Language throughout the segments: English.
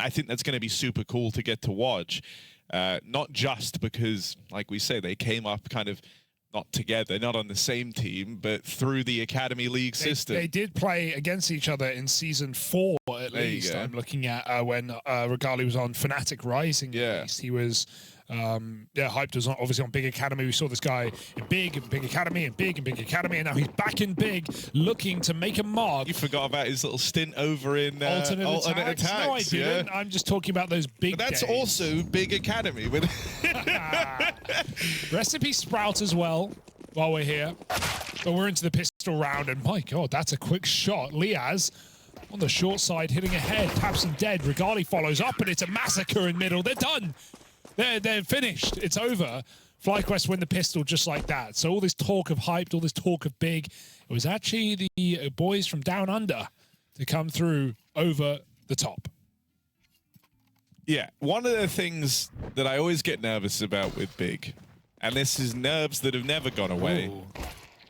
I think that's going to be super cool to get to watch. Not just because, like we say, they came up kind of not together, not on the same team, but through the Academy League system. They did play against each other in Season 4, at least. I'm looking at when Regali was on Fnatic Rising, at least. He was, hyped was obviously on Big Academy. We saw this guy in Big Academy, and Big Academy, and now he's back in Big, looking to make a mark. You forgot about his little stint over in alternate attacks. No, I didn't. I'm just talking about those big But that's games. also Big Academy. With Recipe Sprout as well, while we're here. But we're into the pistol round, and my God, that's a quick shot. Liaz on the short side, hitting ahead, taps him dead. Regali follows up, and it's a massacre in middle. They're done. They're finished. It's over. FlyQuest win the pistol just like that. So all this talk of hyped, all this talk of big, it was actually the boys from down under to come through over the top. Yeah, one of the things that I always get nervous about with Big, and this is nerves that have never gone away. Ooh.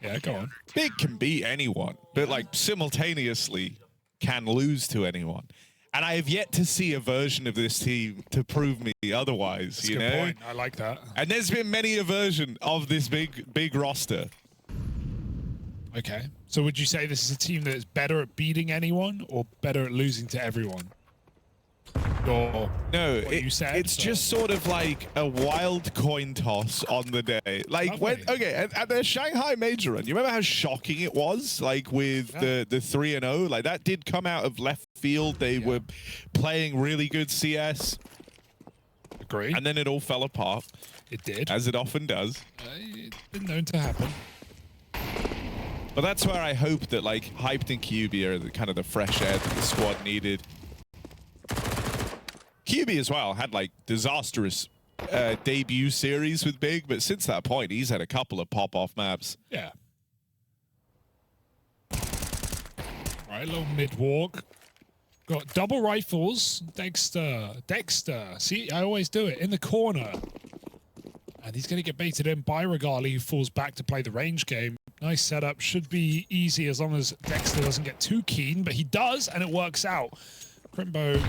Yeah, go on. Big can beat anyone, but like simultaneously can lose to anyone. And I have yet to see a version of this team to prove me otherwise. That's a good point. I like that. And there's been many a version of this big roster. Okay. So would you say this is a team that is better at beating anyone or better at losing to everyone? Or no, you said, it's just sort of like a wild coin toss on the day. Like at the Shanghai Major run, you remember how shocking it was? Like with the 3-0, like that did come out of left field. They were playing really good CS. Agree. And then it all fell apart. It did. As it often does. It's been known to happen. But that's where I hope that like Hyped and QB are kind of the fresh air that the squad needed. QB as well had like disastrous debut series with Big, but since that point he's had a couple of pop-off maps. Yeah. Right, little mid-walk. Got double rifles. Dexter. See, I always do it. In the corner. And he's going to get baited in by Regali, who falls back to play the range game. Nice setup. Should be easy as long as Dexter doesn't get too keen, but he does, and it works out. Krimbo.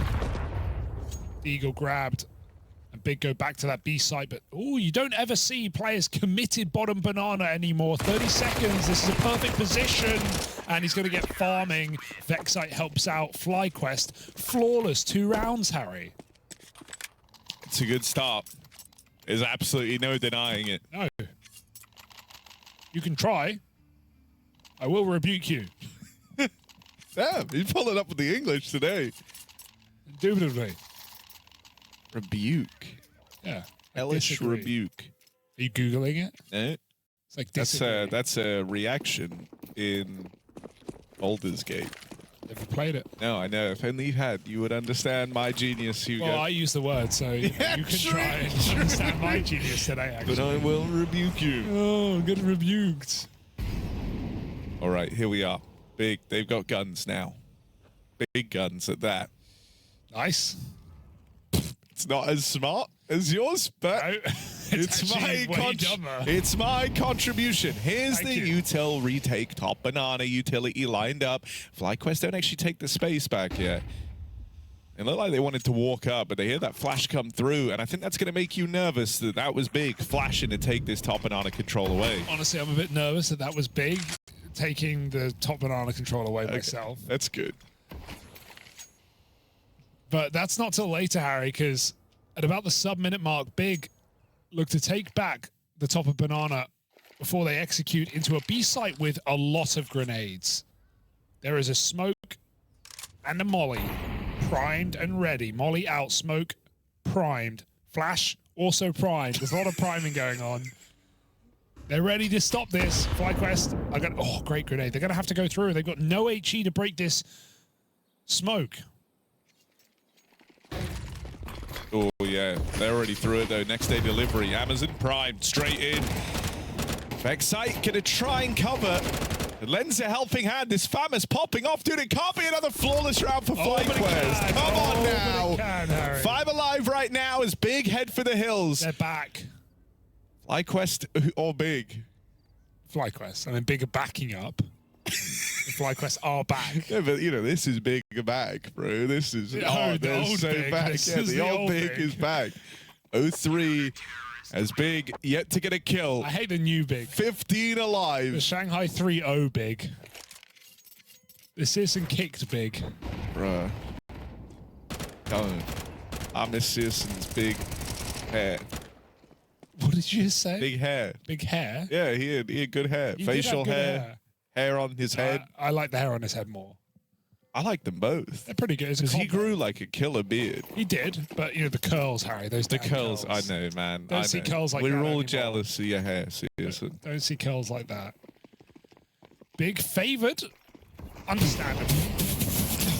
Eagle grabbed, and Big go back to that B site, but oh, you don't ever see players committed bottom banana anymore. 30 seconds, this is a perfect position, and he's going to get farming. Vexite helps out. FlyQuest, flawless 2 rounds, Harry. It's a good start. There's absolutely no denying it. No. You can try. I will rebuke you. Damn, he's pulling up with the English today. Indubitably. Rebuke. Yeah. Hellish rebuke. Are you Googling it? No. It's like that's a reaction in Baldur's Gate. Never played it. No, I know. If only you had, you would understand my genius, Hugo. Well, I use the word, so you can try and understand my genius today, actually. But I will rebuke you. Oh, I'm getting rebuked. All right, here we are. Big. They've got guns now. Big guns at that. Nice. It's not as smart as yours, but no, it's my contribution. Here's the util retake top banana utility lined up. FlyQuest don't actually take the space back yet. It looked like they wanted to walk up, but they hear that flash come through, and I think that's going to make you nervous that was Big flashing to take this top banana control away. Honestly, I'm a bit nervous that was Big taking the top banana control away myself. That's good. But that's not till later, Harry, because at about the sub-minute mark, Big look to take back the top of banana before they execute into a B site with a lot of grenades. There is a smoke and a molly, primed and ready. Molly out, smoke primed. Flash also primed. There's a lot of priming going on. They're ready to stop this. FlyQuest, great grenade. They're going to have to go through. They've got no HE to break this smoke. Oh, yeah. They're already through it, though. Next day delivery. Amazon primed. Straight in. Vexite going to try and cover. It lends a helping hand. This Famous popping off. Dude, it can't be another flawless round for FlyQuest. Come on now. 5 alive right now as Big head for the hills. They're back. FlyQuest or Big? FlyQuest. I mean, Big are backing up. The FlyQuest are back. Yeah, but you know, this is big back, bro. This is The they're old so big. back. This Yeah, is the old big is back. 03 as big, yet to get a kill. I hate the new big. 15 alive. The Shanghai 3-0 big. The Searson kicked big. Bruh. Don't. I miss Searson's big hair. What did you just say? Big hair. Big hair? Yeah, he had good hair. He did Facial have good hair. Hair on his head. I like the hair on his head more. I like them both. They're pretty good. Because he grew like a killer beard. He did, but you know the curls, Harry. Those The damn curls, I know, man. Don't I see know. curls like We're that all anymore. jealous of your hair, Searson. Don't see curls like that. Big favoured. Understandable.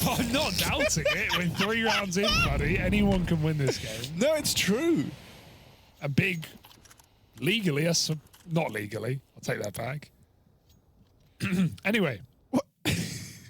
I'm not doubting it. We're 3 rounds in, buddy. Anyone can win this game. No, it's true. A big, legally, not legally. I'll take that back. Anyway,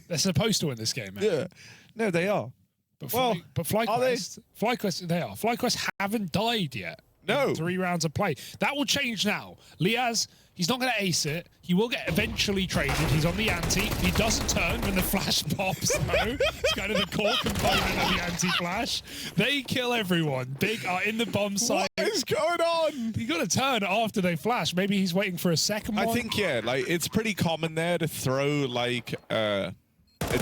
they're supposed to win this game, man. Yeah. No, they are. But, Well, FlyQuest, they are. FlyQuest haven't died yet. No. In 3 rounds of play. That will change now. Liaz, he's not going to ace it. He will get eventually traded. He's on the ante. He doesn't turn when the flash pops, though. It's kind of the core component of the anti-flash. They kill everyone. Big are in the bomb site. What is going on? You got to turn after they flash. Maybe he's waiting for a second one. I think, yeah, like, it's pretty common there to throw, like, a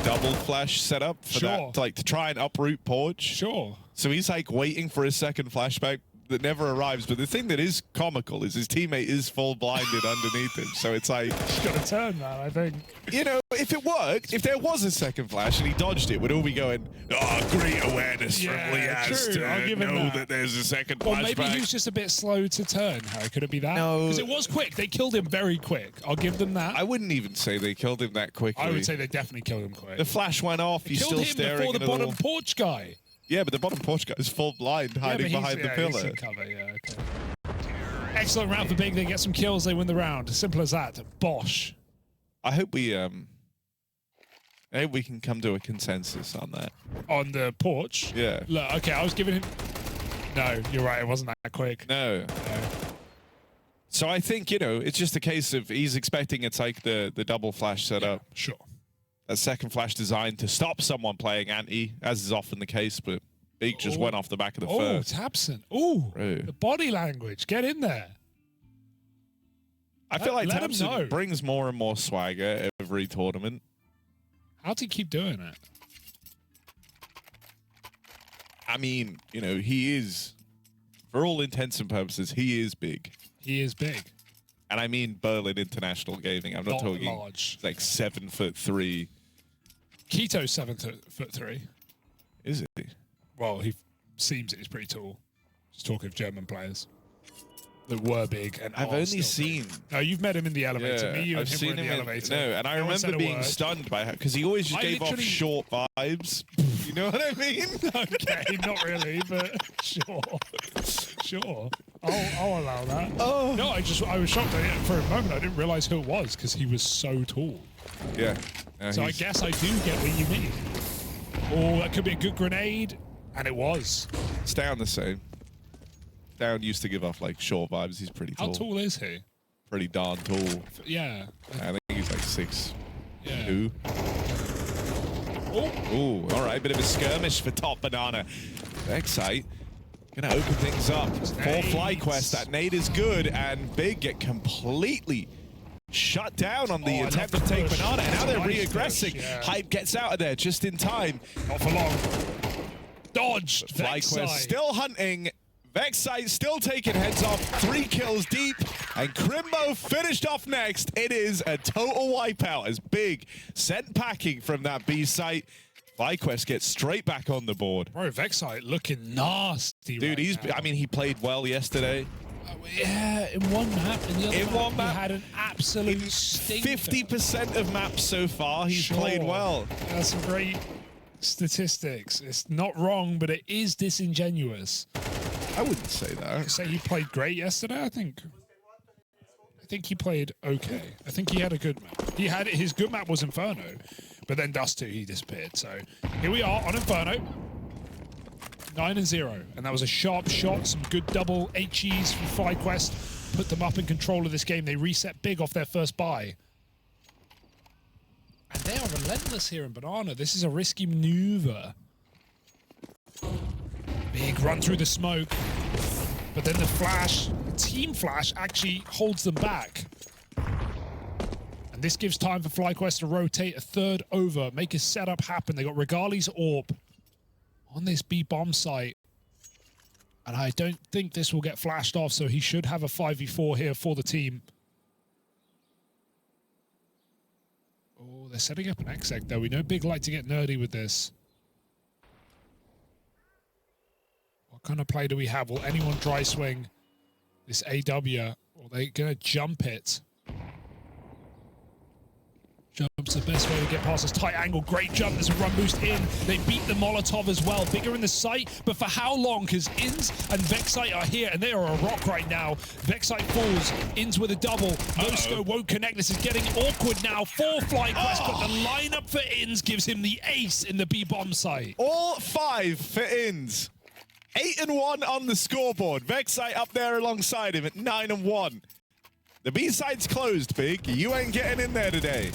double flash setup for that, like, to try and uproot Porch. Sure. So he's, like, waiting for his second flashback that never arrives. But the thing that is comical is his teammate is full blinded underneath him. So it's like... He's got to turn, man, I think. You know, if it worked, if there was a second flash and he dodged it, we'd all be going, oh, great awareness from Liaz to know that there's a second flashback. Or maybe he was just a bit slow to turn, Harry. Could it be that? No. Because it was quick. They killed him very quick. I'll give them that. I wouldn't even say they killed him that quickly. I would say they definitely killed him quick. The flash went off. He's still staring before at the bottom porch guy. Yeah, but the bottom porch guy is full blind, hiding behind the pillar. He's in cover, yeah, okay. Excellent round for Big. They get some kills. They win the round. Simple as that. Bosh. I hope we can come to a consensus on that. On the porch? Yeah. Look, okay, I was giving him... No, you're right. It wasn't that quick. No. So I think, you know, it's just a case of he's expecting it's like the double flash setup. Yeah, sure. A second flash designed to stop someone playing anti, as is often the case, but Big just went off the back of the first. Oh, Tabson. Ooh, Bro. the body language. Get in there. I feel like Let him know. Tabson brings more and more swagger every tournament. How'd he keep doing it? I mean, you know, he is, for all intents and purposes, he is big. He is big. And I mean Berlin International Gaming. I'm not talking large. like 7'3". Keto's 7'3". Is he? Well, he seems he's pretty tall. Just talking of German players that were big and I've are only still seen. big. No, you've met him in the elevator. Me, you, I've and him seen were in the him elevator. No, and I No one said remember a being word. stunned by how, because he always just gave off short vibes. You know what I mean? Okay, not really, but sure. Sure. I'll allow that. Oh. No, I was shocked. For a moment, I didn't realize who it was because he was so tall. Yeah. So I guess I do get what you mean. Oh, that could be a good grenade. And it was. It's down the same. Down used to give off like short vibes. He's pretty tall. How tall is he? Pretty darn tall. Yeah. I think he's like 6'2". Yeah. Oh, all right. Bit of a skirmish for Top Banana. Excite. Gonna open things up. For FlyQuest, that nade is good, and Big get completely shut down on the attempt to take Banana, and now they're re-aggressing. Yeah. Hype gets out of there just in time. Not for long. Dodged. FlyQuest still hunting. Vexite still taking heads off. 3 kills deep, and Krimbo finished off next. It is a total wipeout as Big sent packing from that B site. FlyQuest gets straight back on the board. Bro, Vexite looking nasty. Dude, right I mean, he played well yesterday. Yeah, in one map. In the other In one map, he had an absolute stinker. 50% of maps so far, he's played well. That's some great statistics. It's not wrong, but it is disingenuous. I wouldn't say that. Say he played great yesterday, I think he played okay. I think he had a good map. His good map was Inferno, but then Dust 2, he disappeared. So here we are on Inferno. 9-0, and that was a sharp shot, some good double HEs from FlyQuest. Put them up in control of this game. They reset Big off their first buy. relentless here in Banana. This is a risky maneuver. Big run through the smoke. But then the flash, the team flash, actually holds them back. And this gives time for FlyQuest to rotate a third over, make a setup happen. They got Regali's AWP on this B bomb site. And I don't think this will get flashed off, so he should have a 5v4 here for the team. Oh, they're setting up an excl though. We know Big like to get nerdy with this. What kind of play do we have? Will anyone dry swing this AW? Or are they going to jump it? Jump's the best way to get past this tight angle. Great jump. There's a run boost in. They beat the Molotov as well. Bigger in the site, but for how long? Because Inz and Vexite are here, and they are a rock right now. Vexite falls. Inz with a double. No-scope won't connect. This is getting awkward now for FlyQuest, but the lineup for Inz gives him the ace in the B-bomb site. All 5 for Inz. 8-1 on the scoreboard. Vexite up there alongside him at 9-1. The B side's closed, Big. You ain't getting in there today.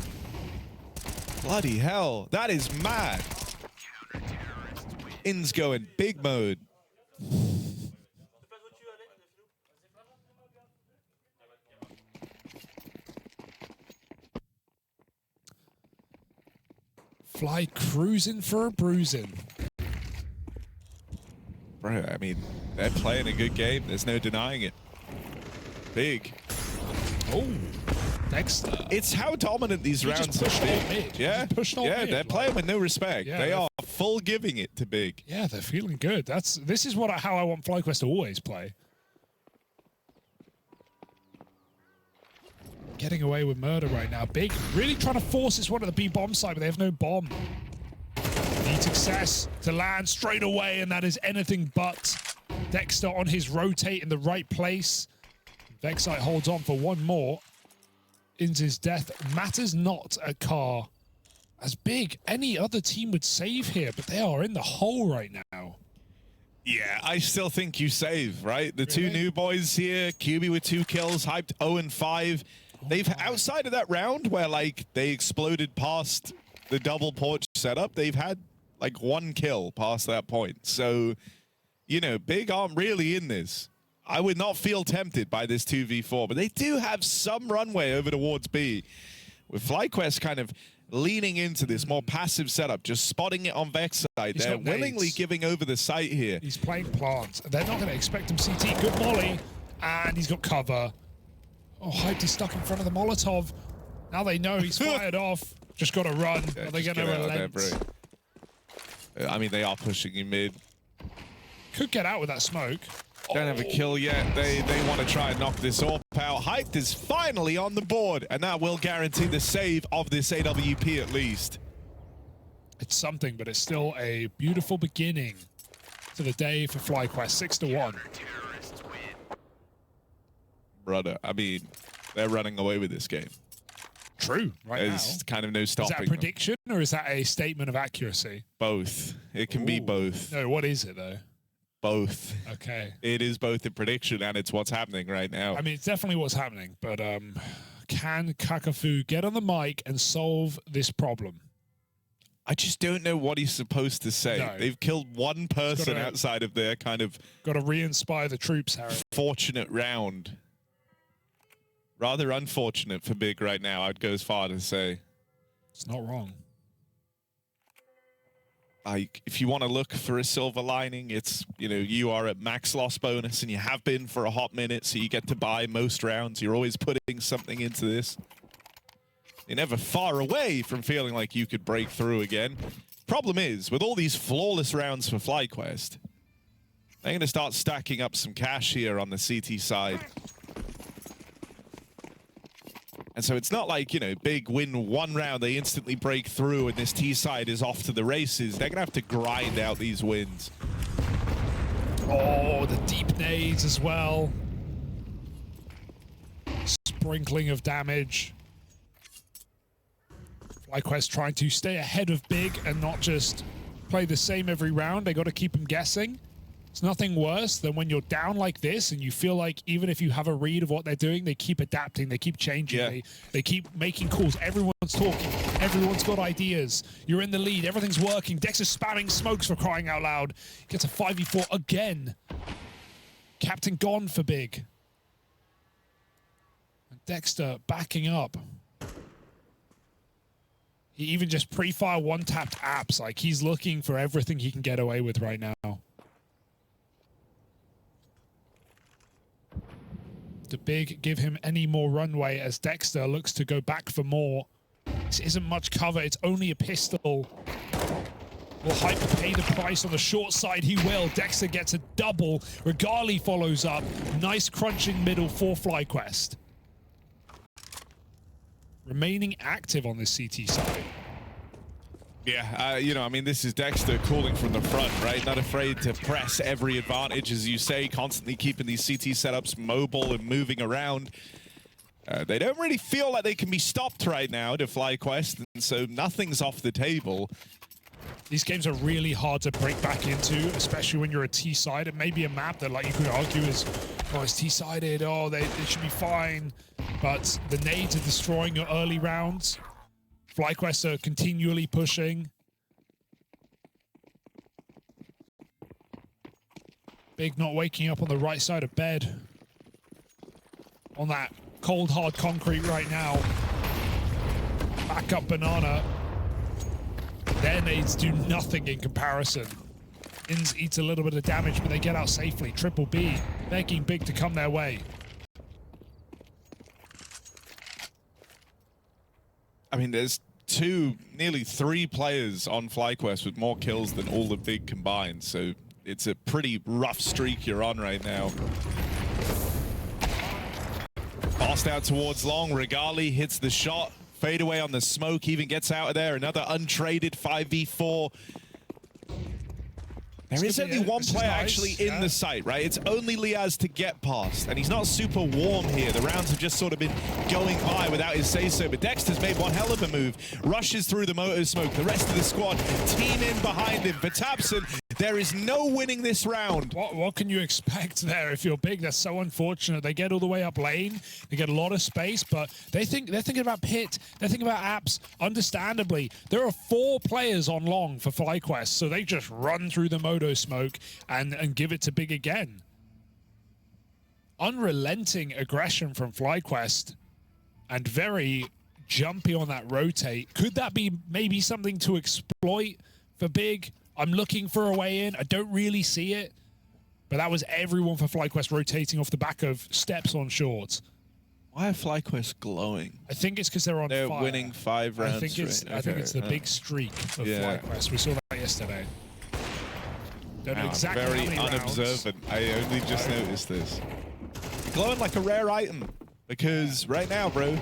Bloody hell, that is mad. Inz going big mode. Fly cruising for a bruising. Bro, I mean, they're playing a good game. There's no denying it. Big. Oh, Dexter. It's how dominant these rounds have been. Yeah, they're playing with no respect. Yeah, they are full giving it to Big. Yeah, they're feeling good. This is how I want FlyQuest to always play. Getting away with murder right now. Big really trying to force this one at the B bomb side, but they have no bomb. Need success to land straight away, and that is anything but. Dexter on his rotate in the right place. Vexite holds on for one more. Inz's death matters not a car. As Big, any other team would save here, but they are in the hole right now. Yeah, I still think you save, right? The two new boys here, QB with 2 kills, hyped 0-5. They've, outside of that round where, like, they exploded past the double porch setup, they've had, like, 1 kill past that point. So, you know, Big aren't really in this. I would not feel tempted by this 2v4, but they do have some runway over towards B. With FlyQuest kind of leaning into this more passive setup, just spotting it on Vexite. They're willingly giving over the site here. He's playing plant. They're not going to expect him CT. Good molly. And he's got cover. Oh, Hyped is stuck in front of the Molotov. Now they know he's fired off. Just got to run. Yeah, are they going to relent? I mean, they are pushing you mid. Could get out with that smoke. Don't have a kill yet. They want to try and knock this AWP out. Hyped is finally on the board, and that will guarantee the save of this AWP at least. It's something, but it's still a beautiful beginning to the day for FlyQuest. 6-1. Brother, I mean, they're running away with this game. True, right now. There's kind of no stopping. Is that a prediction, or is that a statement of accuracy? Both. It can be both. No, what is it, though? Both. Okay. It is both a prediction and it's what's happening right now. I mean, it's definitely what's happening, but can Kakafu get on the mic and solve this problem? I just don't know what he's supposed to say. No. They've killed one person outside of their kind of... Got to re-inspire the troops, Harry. Fortunate round. Rather unfortunate for Big right now, I'd go as far to say. It's not wrong. Like, if you want to look for a silver lining, it's, you know, you are at max loss bonus and you have been for a hot minute, so you get to buy most rounds. You're always putting something into this. You're never far away from feeling like you could break through again. Problem is, with all these flawless rounds for FlyQuest, they're going to start stacking up some cash here on the CT side. And so it's not like, you know, Big win one round, they instantly break through and this T side is off to the races. They're going to have to grind out these wins. Oh, the deep nades as well. Sprinkling of damage. FlyQuest trying to stay ahead of Big and not just play the same every round. They got to keep him guessing. It's nothing worse than when you're down like this and you feel like even if you have a read of what they're doing, they keep adapting, they keep changing, Yeah. they keep making calls. Everyone's talking, everyone's got ideas. You're in the lead, everything's working. Dexter's spamming smokes for crying out loud. Gets a 5v4 again. Captain gone for big. And Dexter backing up. He even just pre-fire one-tapped apps. Like, he's looking for everything he can get away with right now. Do Big give him any more runway as Dexter looks to go back for more? This isn't much cover. It's only a pistol. Will Hyper pay the price on the short side? He will. Dexter gets a double. Regali follows up. Nice crunching middle for FlyQuest. Remaining active on this CT side. Yeah, you know, I mean, this is Dexter calling from the front, right? Not afraid to press every advantage, as you say, constantly keeping these CT setups mobile and moving around. They don't really feel like they can be stopped right now to FlyQuest, and so nothing's off the table. These games are really hard to break back into, especially when you're a T-side. It may be a map that, like, you could argue is, oh, it's T-sided, oh, they should be fine. But the nades are destroying your early rounds. FlyQuest are continually pushing. Big not waking up on the right side of bed. On that cold, hard concrete right now. Back up banana. Their nades do nothing in comparison. Inns eats a little bit of damage, but they get out safely. Triple B begging Big to come their way. I mean, there's nearly three players on FlyQuest with more kills than all the Big combined, so it's a pretty rough streak you're on right now. Passed out towards long. Regali hits the shot. Fade away on the smoke, even gets out of there. Another untraded 5v4. There is only one player actually in the site, right? It's only Liaz to get past, and he's not super warm here. The rounds have just sort of been going by without his say-so, but Dexter's made one hell of a move. Rushes through the motor smoke. The rest of the squad team in behind him. For Tabson, there is no winning this round. What can you expect there if you're Big? That's so unfortunate. They get all the way up lane. They get a lot of space, but they're thinking about pit. They're thinking about apps. Understandably, there are 4 players on long for FlyQuest, so they just run through the moto smoke and give it to Big again. Unrelenting aggression from FlyQuest and very jumpy on that rotate. Could that be maybe something to exploit for Big? I'm looking for a way in. I don't really see it. But that was everyone for FlyQuest rotating off the back of steps on short. Why are FlyQuest glowing? I think it's because they're on fire. They're winning 5 rounds. I think it's the big streak of FlyQuest. We saw that yesterday. Don't know exactly very how many unobservant. I only just noticed this. Glowing like a rare item. Because right now, bro.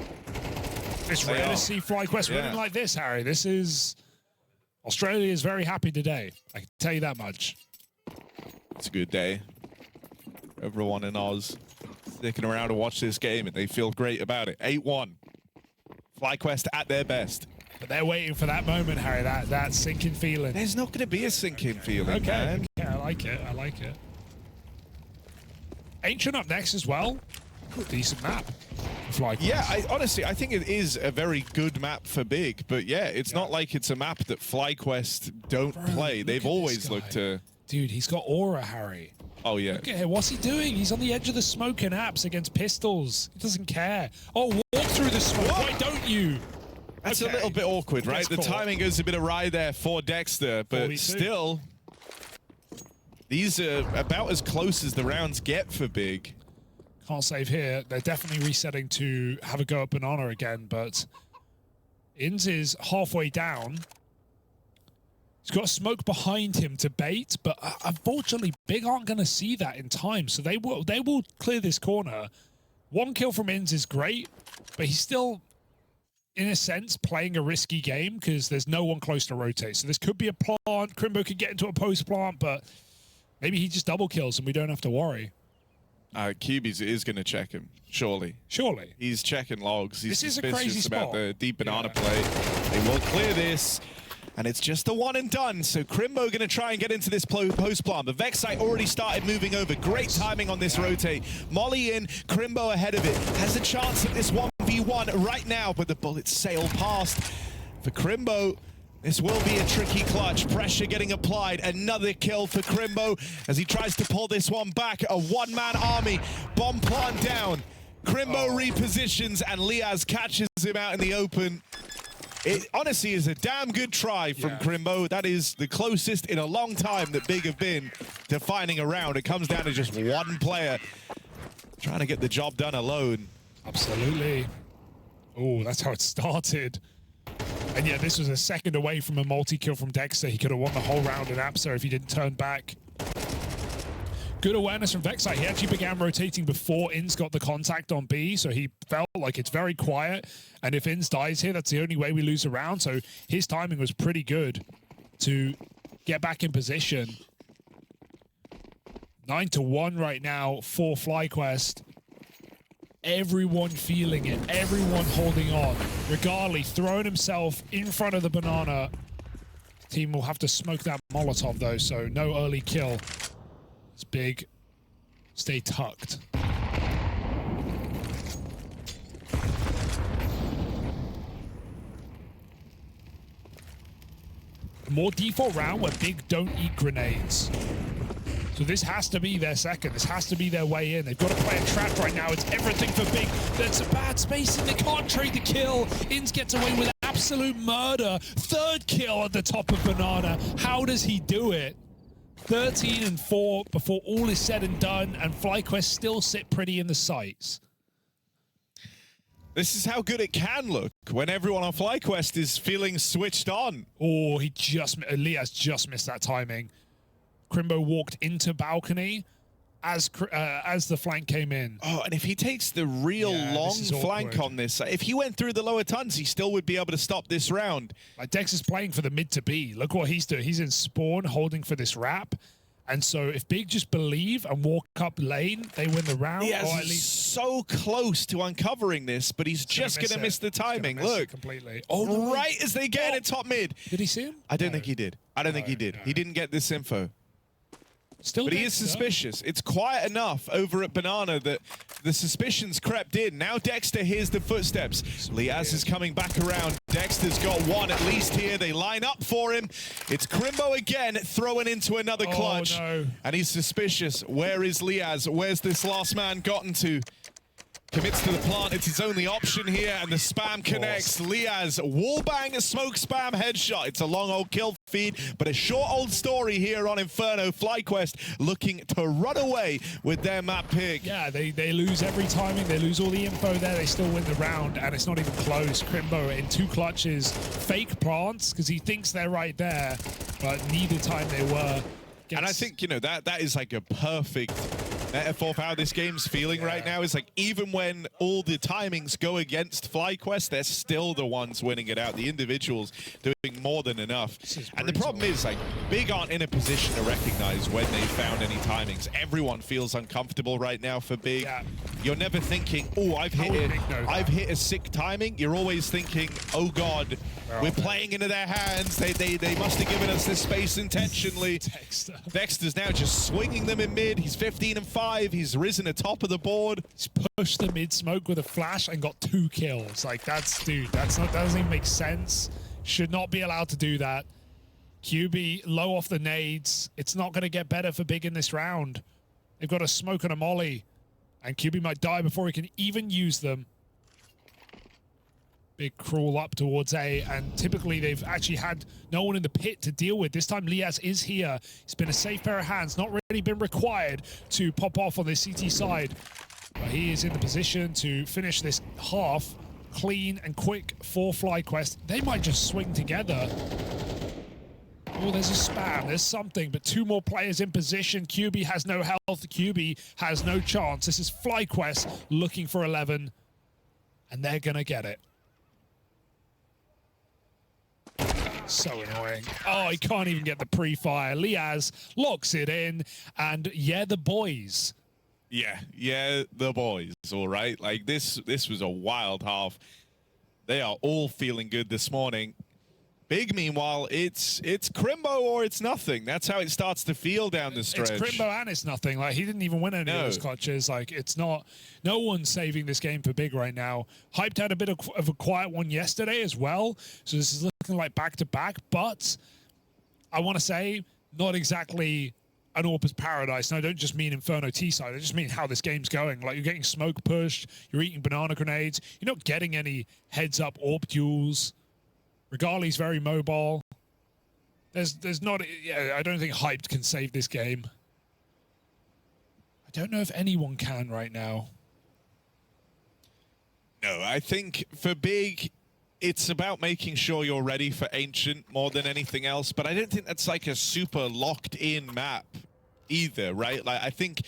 It's rare to see FlyQuest winning like this, Harry. This is... Australia is very happy today. I can tell you that much. It's a good day. Everyone in Oz sticking around to watch this game, and they feel great about it. 8-1. FlyQuest at their best. But they're waiting for that moment, Harry, that sinking feeling. There's not going to be a sinking feeling, man. Okay, I like it. I like it. Ancient up next as well. Decent map. Yeah, honestly, I think it is a very good map for Big, but yeah, it's not like it's a map that FlyQuest don't play. They've always looked to... Dude, he's got aura, Harry. Oh, yeah. Look at him. What's he doing? He's on the edge of the smoke and apps against pistols. He doesn't care. Oh, walk through the smoke. Why don't you? That's a little bit awkward, right? The timing goes a bit awry there for Dexter, but still, these are about as close as the rounds get for Big. Can't save here. They're definitely resetting to have a go at Banana again, but Inns is halfway down. He's got a smoke behind him to bait, but unfortunately, Big aren't going to see that in time, so they will clear this corner. 1 kill from Inns is great, but he's still, in a sense, playing a risky game because there's no one close to rotate. So this could be a plant. Krimbo could get into a post plant, but maybe he just double kills and we don't have to worry. Cubies is going to check him, surely. Surely. He's checking logs. He's this is a crazy about spot. the deep banana play. They will clear this. And it's just a one and done, so Krimbo going to try and get into this post plant, but Vexite already started moving over. Great timing on this rotate. Molly in, Krimbo ahead of it. Has a chance at this 1v1 right now, but the bullets sail past. For Krimbo, this will be a tricky clutch. Pressure getting applied. Another kill for Krimbo as he tries to pull this one back. A one-man army. Bomb plant down. Krimbo repositions and Liaz catches him out in the open. It honestly is a damn good try from Krimbo. That is the closest in a long time that Big have been to finding a round. It comes down to just one player trying to get the job done alone. Absolutely. Oh, that's how it started. And yeah, this was a second away from a multi-kill from Dexter. He could have won the whole round in Apsa if he didn't turn back. Good awareness from Vexite. He actually began rotating before Inns got the contact on B, so he felt like it's very quiet. And if Inns dies here, that's the only way we lose a round. So his timing was pretty good to get back in position. 9-1 right now for FlyQuest. Everyone feeling it, everyone holding on. Regardless, throwing himself in front of the banana. Team will have to smoke that Molotov though, so no early kill. It's Big. Stay tucked. More default round where Big don't eat grenades. So this has to be their second. This has to be their way in. They've got to play a trap right now. It's everything for Big. That's a bad spacing. They can't trade the kill. Inns gets away with absolute murder. Third kill at the top of Banana. How does he do it? 13-4 before all is said and done, and FlyQuest still sit pretty in the sights. This is how good it can look when everyone on FlyQuest is feeling switched on. Oh, Liaz just missed that timing. Krimbo walked into balcony as the flank came in. Oh, and if he takes the real long flank on this, if he went through the lower tons, he still would be able to stop this round. Like Dex is playing for the mid to B. Look what he's doing. He's in spawn holding for this wrap. And so if Big just believe and walk up lane, they win the round. Or at least so close to uncovering this, but he's just going to miss the timing. Look. Completely. Oh, right as they get in top mid. Did he see him? I don't think he did. I don't think he did. He didn't get this info. But he is suspicious. It's quiet enough over at Banana that the suspicions crept in. Now Dexter hears the footsteps. Liaz is coming back around. Dexter's got one at least here. They line up for him. It's Krimbo again throwing into another clutch. No. And he's suspicious. Where is Liaz? Where's this last man gotten to? Commits to the plant. It's his only option here, and the spam connects. Liaz, wallbang, smoke spam, headshot. It's a long old kill feed, but a short old story here on Inferno. FlyQuest looking to run away with their map pick. Yeah, they lose every timing. They lose all the info there. They still win the round, and it's not even close. Krimbo in 2 clutches, fake plants, because he thinks they're right there, but neither time they were. And I think, you know, that is like a perfect metaphor for how this game's feeling right now. Is like, even when all the timings go against FlyQuest, they're still the ones winning it out. The individuals doing more than enough. And the problem is, like, Big aren't in a position to recognize when they found any timings. Everyone feels uncomfortable right now for Big. Yeah. You're never thinking, oh, I've hit a sick timing. You're always thinking, oh God, we're playing into their hands. They must have given us this space intentionally. Dexter's now just swinging them in mid. He's 15-5. He's risen atop of the board. He's pushed the mid smoke with a flash and got 2 kills. Like, dude, that doesn't even make sense. Should not be allowed to do that. QB low off the nades. It's not going to get better for Big in this round. They've got a smoke and a molly, and QB might die before he can even use them. Big crawl up towards A, and typically they've actually had no one in the pit to deal with. This time Liaz is here. He's been a safe pair of hands, not really been required to pop off on the CT side. But he is in the position to finish this half clean and quick for FlyQuest. They might just swing together. Oh, there's a spam, there's something, but 2 more players in position. QB has no health, QB has no chance. This is FlyQuest looking for 11, and they're gonna get it. So annoying. Oh, he can't even get the pre-fire. Liaz locks it in, and yeah, the boys. Yeah, the boys, all right? Like, this was a wild half. They are all feeling good this morning. Big, meanwhile, it's Krimbo or it's nothing. That's how it starts to feel down the stretch. It's Krimbo and it's nothing. Like, he didn't even win any of those clutches. Like, it's not... No one's saving this game for Big right now. Hyped had a bit of a quiet one yesterday as well. So this is looking like back-to-back. But I want to say, not exactly an AWP's paradise. And I don't just mean Inferno T-side. I just mean how this game's going. Like, you're getting smoke pushed. You're eating banana grenades. You're not getting any heads-up AWP duels. Regali's very mobile. There's not... Yeah, I don't think Hyped can save this game. I don't know if anyone can right now. No, I think for Big, it's about making sure you're ready for Ancient more than anything else. But I don't think that's like a super locked-in map either, right? Like, I think...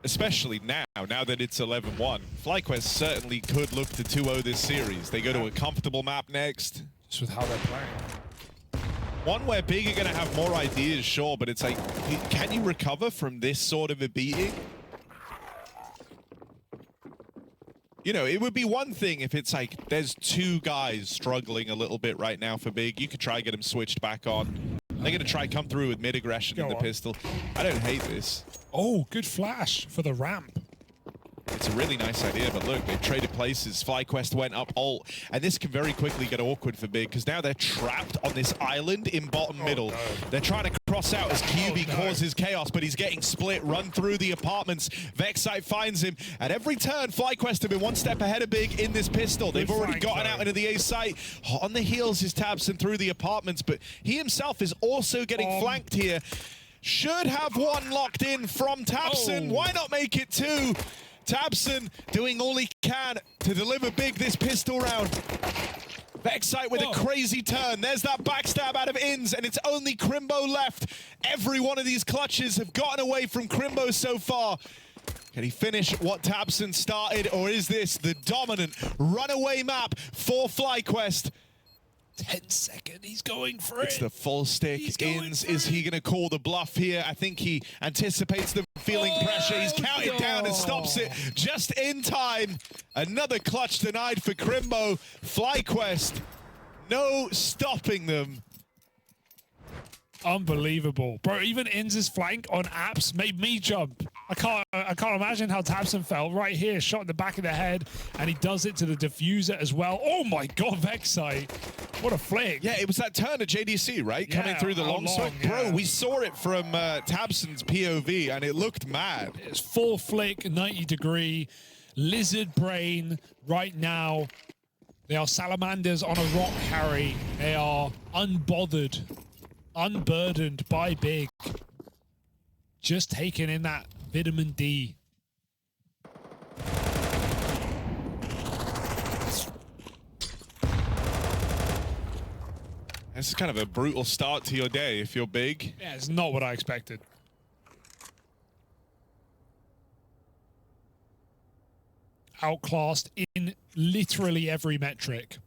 Especially now that it's 11-1, FlyQuest certainly could look to 2-0 this series. They go to a comfortable map next. Just with how they're playing. One where Big are going to have more ideas, sure, but it's like, can you recover from this sort of a beating? You know, it would be one thing if it's like, there's two guys struggling a little bit right now for Big. You could try get them switched back on. They're going to try come through with mid-aggression in the pistol. I don't hate this. Oh, good flash for the ramp. It's a really nice idea, but look, they've traded places. FlyQuest went up ult, and this can very quickly get awkward for Big, because now they're trapped on this island in bottom middle. No. They're trying to cross out as QB causes chaos, but he's getting split, run through the apartments. Vexite finds him. At every turn, FlyQuest have been one step ahead of Big in this pistol. They've already gotten out into the A site. On the heels is tabseN through the apartments, but he himself is also getting flanked here. Should have one locked in from tabseN. Why not make it two? tabseN doing all he can to deliver Big this pistol round. Vexite with a crazy turn. There's that backstab out of Inns, and it's only Krimbo left. Every one of these clutches have gotten away from Krimbo so far. Can he finish what tabseN started, or is this the dominant runaway map for FlyQuest? 10 seconds, he's going for it. It's the full stick. Inns, is he going to call the bluff here? I think he anticipates them feeling pressure. He's counted down and stops it just in time. Another clutch denied for Krimbo. FlyQuest, no stopping them. Unbelievable, bro. Even Inns' flank on apps made me jump. I can't imagine how tabseN felt right here. Shot in the back of the head, and he does it to the diffuser as well. Oh my god, Vexite. What a flick. Yeah, it was that turn of JDC, right? Yeah, coming through the long smoke. Bro, we saw it from tabseN's POV, and it looked mad. It's full flick, 90 degree, lizard brain right now. They are salamanders on a rock carry. They are unbothered, unburdened by Big. Just taking in that vitamin D. This is kind of a brutal start to your day if you're Big. Yeah, it's not what I expected. Outclassed in literally every metric.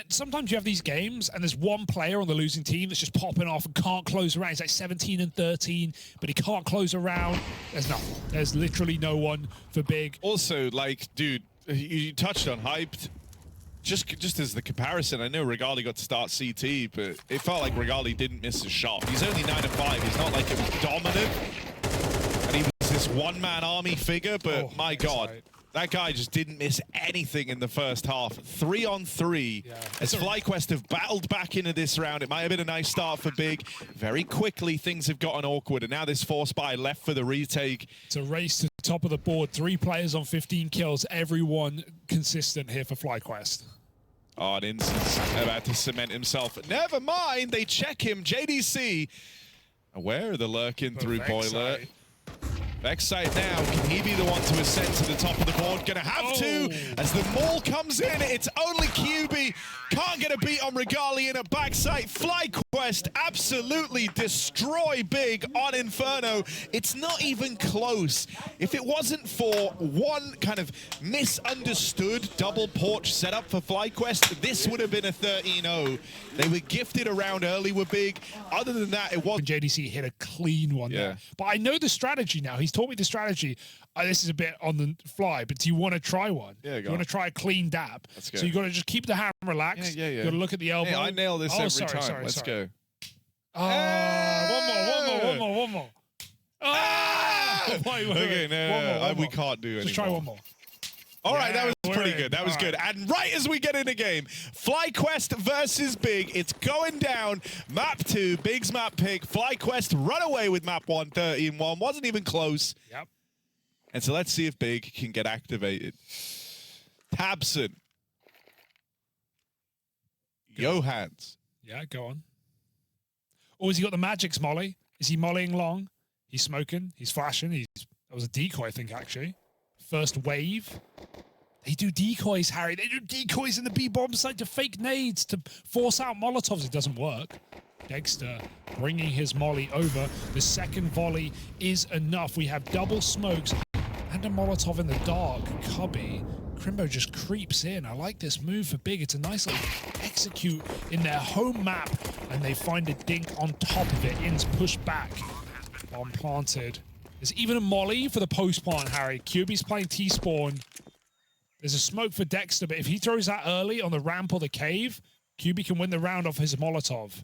Sometimes you have these games and there's one player on the losing team that's just popping off and can't close around. He's like 17 and 13, but he can't close around. There's nothing. There's literally no one for Big. Also, like, dude, you touched on Hyped. Just as the comparison, I know Regali got to start CT, but it felt like Regali didn't miss a shot. He's only 9-5. He's not like it was dominant. And he was this one-man army figure, but my god. That guy just didn't miss anything in the first half. 3-on-3. As FlyQuest have battled back into this round, it might have been a nice start for Big. Very quickly, things have gotten awkward, and now this 4-spy left for the retake. It's a race to the top of the board. 3 players on 15 kills. Everyone consistent here for FlyQuest. Oh, and Inns is about to cement himself. Never mind, they check him. JDC aware of the lurking through Boiler. Vexite now, can he be the one to ascend to the top of the board? Gonna have to, as the maul comes in. It's only QB, can't get a beat on Regali in a backside. FlyQuest absolutely destroy Big on Inferno. It's not even close. If it wasn't for one kind of misunderstood double porch setup for FlyQuest, this would have been a 13-0. They were gifted around early with Big. Other than that, it was... JDC hit a clean one there. But I know the strategy now. He's He's taught me the strategy. This is a bit on the fly, but do you want to try one? Yeah, do you want to try a clean dab? Let's go. So you got to just keep the hand relaxed. Yeah. You got to look at the elbow. Hey, I nail this every time. Sorry. Let's go. One more. Wait. Okay, no, we can't do it. Just try one more. All right, that was pretty in. good. That was good. And right as we get in the game, FlyQuest versus Big. It's going down. Map 2, Big's map pick. FlyQuest run away with map 1, 13-1. Wasn't even close. Yep. And so let's see if Big can get activated. Tabson. Johans. Yeah, go on. Oh, has he got the magics, Molly? Is he mollying long? He's smoking. He's flashing. That was a decoy, I think, actually. First wave. They do decoys, Harry. They do decoys in the B-bomb site to fake nades, to force out Molotovs. It doesn't work. Dexter bringing his molly over. The second volley is enough. We have double smokes and a Molotov in the dark. Cubby. Krimbo just creeps in. I like this move for Big. It's a nice little execute in their home map, and they find a dink on top of it. In's pushed back. Bomb planted. There's even a molly for the post plant, Harry. QB's playing T-spawn. There's a smoke for Dexter, but if he throws that early on the ramp or the cave, QB can win the round off his Molotov.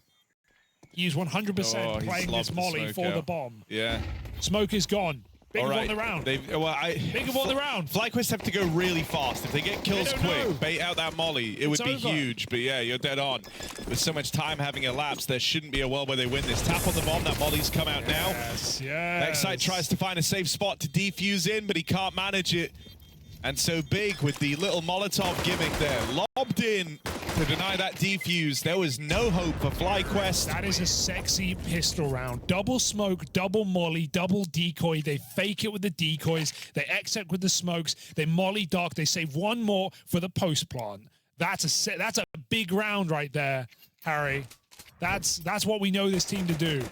He is 100% playing this molly for the bomb. Yeah. Smoke is gone. Big won the round. Big won the round. FlyQuest have to go really fast. If they get kills quick, bait out that molly, it would be huge. But yeah, you're dead on. With so much time having elapsed, there shouldn't be a world where they win this. Tap on the bomb. That molly's come out now. Yes. Excite tries to find a safe spot to defuse in, but he can't manage it. And so Big with the little Molotov gimmick there, lobbed in to deny that defuse. There was no hope for FlyQuest. That is a sexy pistol round. Double smoke, double molly, double decoy. They fake it with the decoys. They exec with the smokes. They molly dark. They save one more for the post plant. That's a big round right there, Harry. That's what we know this team to do.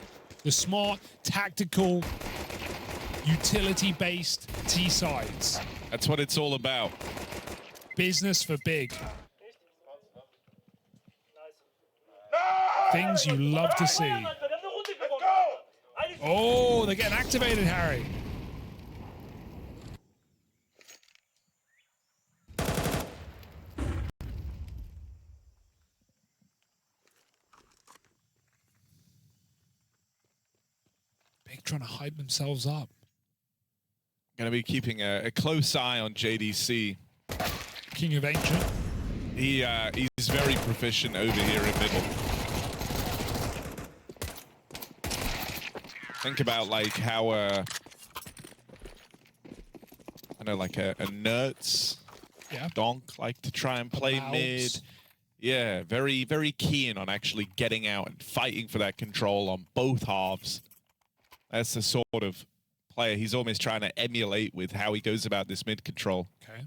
The smart, tactical, utility-based T-sides. That's what it's all about. Business for Big. Things you love to see. Oh, they're getting activated, Harry. Big trying to hype themselves up. Going to be keeping a close eye on JDC. King of Ancient. He's very proficient over here in middle. Think about like how I know like a Nerds, Donk like to try and play mid. Yeah, very, very keen on actually getting out and fighting for that control on both halves. That's the sort of player he's almost trying to emulate with how he goes about this mid control. Okay.